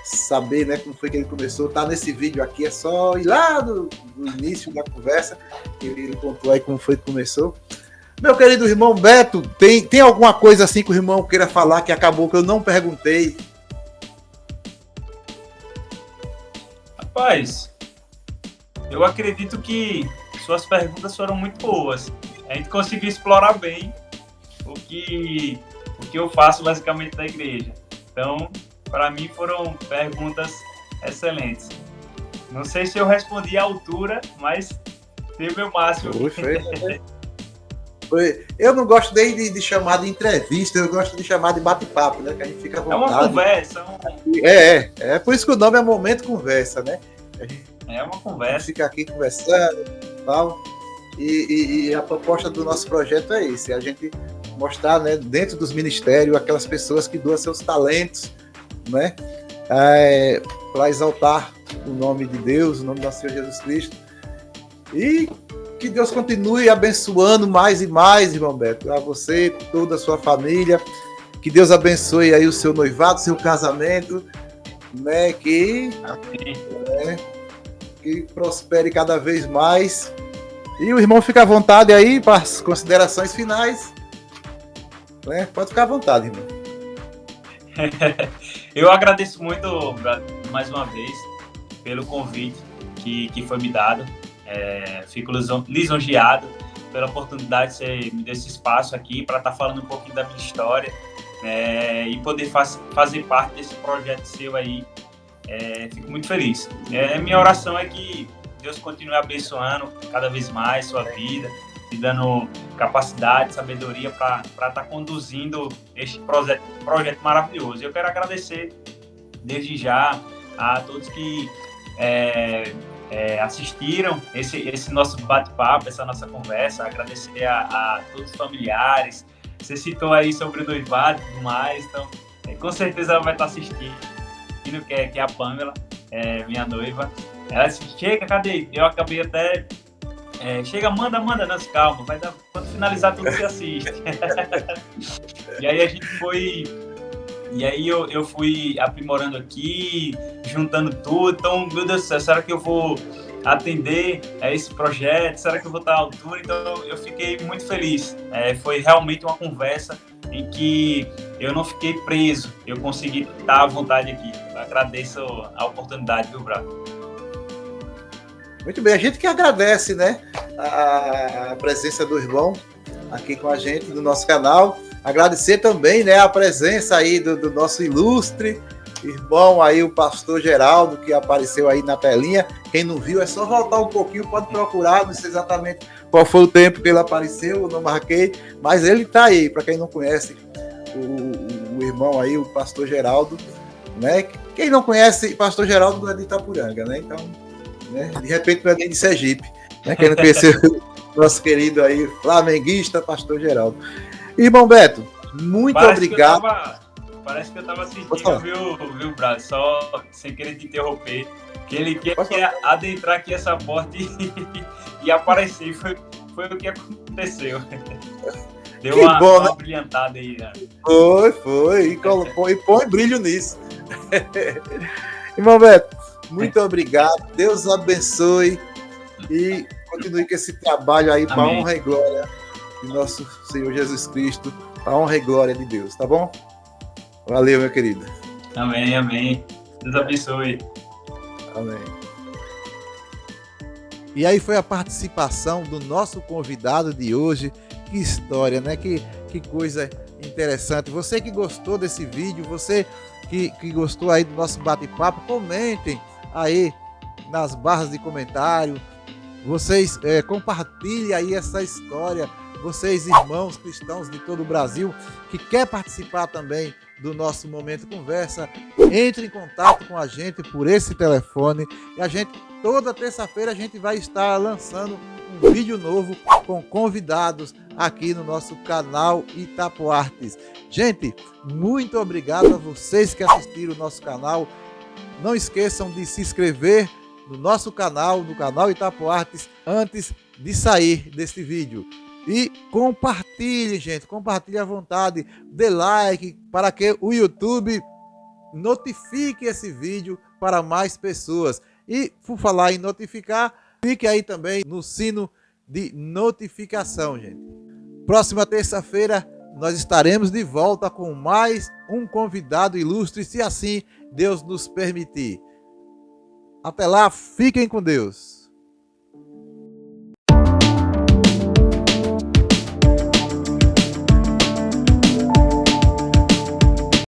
saber, né, como foi que ele começou, tá nesse vídeo aqui, é só ir lá no início da conversa, ele contou aí como foi que começou. Meu querido irmão Beto, tem alguma coisa assim que o irmão queira falar que acabou que eu não perguntei? Rapaz, eu acredito que suas perguntas foram muito boas. A gente conseguiu explorar bem o que eu faço basicamente da igreja. Então, para mim foram perguntas excelentes. Não sei se eu respondi à altura, mas dei o meu máximo. Eu não gosto nem de chamar de entrevista, eu gosto de chamar de bate-papo, né? Que a gente fica à vontade. É uma conversa. É por isso que o nome é Momento Conversa, né? É uma conversa. A gente fica aqui conversando e tal. E a proposta do nosso projeto é esse, a gente mostrar, né, dentro dos ministérios aquelas pessoas que doam seus talentos, né, para exaltar o nome de Deus, o nome do nosso Senhor Jesus Cristo, e que Deus continue abençoando mais e mais, irmão Beto, a você, toda a sua família, que Deus abençoe aí o seu noivado, seu casamento, né, que prospere cada vez mais, e o irmão fica à vontade aí para as considerações finais, né, pode ficar à vontade, irmão. Eu agradeço muito, mais uma vez, pelo convite que foi me dado. Fico lisonjeado pela oportunidade de você me dar esse espaço aqui para estar falando um pouquinho da minha história e poder fazer parte desse projeto seu aí. Fico muito feliz. Minha oração é que Deus continue abençoando cada vez mais sua vida, te dando capacidade, sabedoria para estar conduzindo este projeto maravilhoso. Eu quero agradecer desde já a todos que assistiram esse nosso bate-papo, essa nossa conversa, agradecer a todos os familiares. Você citou aí sobre o noivado e tudo mais, então com certeza ela vai estar assistindo, que é a Pamela, minha noiva. Ela disse, chega, cadê? Eu acabei até... chega, manda, não, calma, vai dar, quando finalizar tudo você assiste. E aí a gente foi... E aí eu fui aprimorando aqui, juntando tudo. Então, meu Deus do céu, será que eu vou atender a esse projeto? Será que eu vou estar à altura? Então, eu fiquei muito feliz. Foi realmente uma conversa em que eu não fiquei preso. Eu consegui estar à vontade aqui. Eu agradeço a oportunidade, viu, Bravo? Muito bem, a gente que agradece, né, a presença do irmão aqui com a gente, do nosso canal. Agradecer também, né, a presença aí do nosso ilustre irmão aí, o pastor Geraldo, que apareceu aí na telinha. Quem não viu, é só voltar um pouquinho, pode procurar, não sei exatamente qual foi o tempo que ele apareceu, eu não marquei, mas ele tá aí, para quem não conhece o irmão aí, o pastor Geraldo, né? Quem não conhece, pastor Geraldo não é de Itapuranga, né? Então, né, de repente não é nem de Sergipe, né? Quem não conheceu o nosso querido aí, flamenguista, pastor Geraldo. Irmão Beto, muito obrigado. Parece que eu tava assistindo, viu, Brás? Só sem querer te interromper. Que ele quer adentrar aqui essa porta e aparecer. Foi o que aconteceu. Deu uma brilhantada aí. Né? Foi. E põe brilho nisso. Irmão Beto, muito obrigado. Deus abençoe. E continue com esse trabalho aí para a honra e glória de nosso Senhor Jesus Cristo. Para a honra e glória de Deus, tá bom? Valeu, meu querido. Amém. Deus abençoe. Amém. E aí foi a participação do nosso convidado de hoje. Que história, né? Que coisa interessante. Você que gostou desse vídeo, você que gostou aí do nosso bate-papo, comentem aí nas barras de comentário. Vocês compartilhem aí essa história. Vocês, irmãos cristãos de todo o Brasil, que quer participar também do nosso Momento Conversa, entre em contato com a gente por esse telefone. E a gente, toda terça-feira, a gente vai estar lançando um vídeo novo com convidados aqui no nosso canal Itapo Artes. Gente, muito obrigado a vocês que assistiram o nosso canal. Não esqueçam de se inscrever no nosso canal, no canal Itapo Artes, antes de sair desse vídeo. E compartilhe, gente, compartilhe à vontade, dê like para que o YouTube notifique esse vídeo para mais pessoas. E por falar em notificar, clique aí também no sino de notificação, gente. Próxima terça-feira nós estaremos de volta com mais um convidado ilustre, se assim Deus nos permitir. Até lá, fiquem com Deus.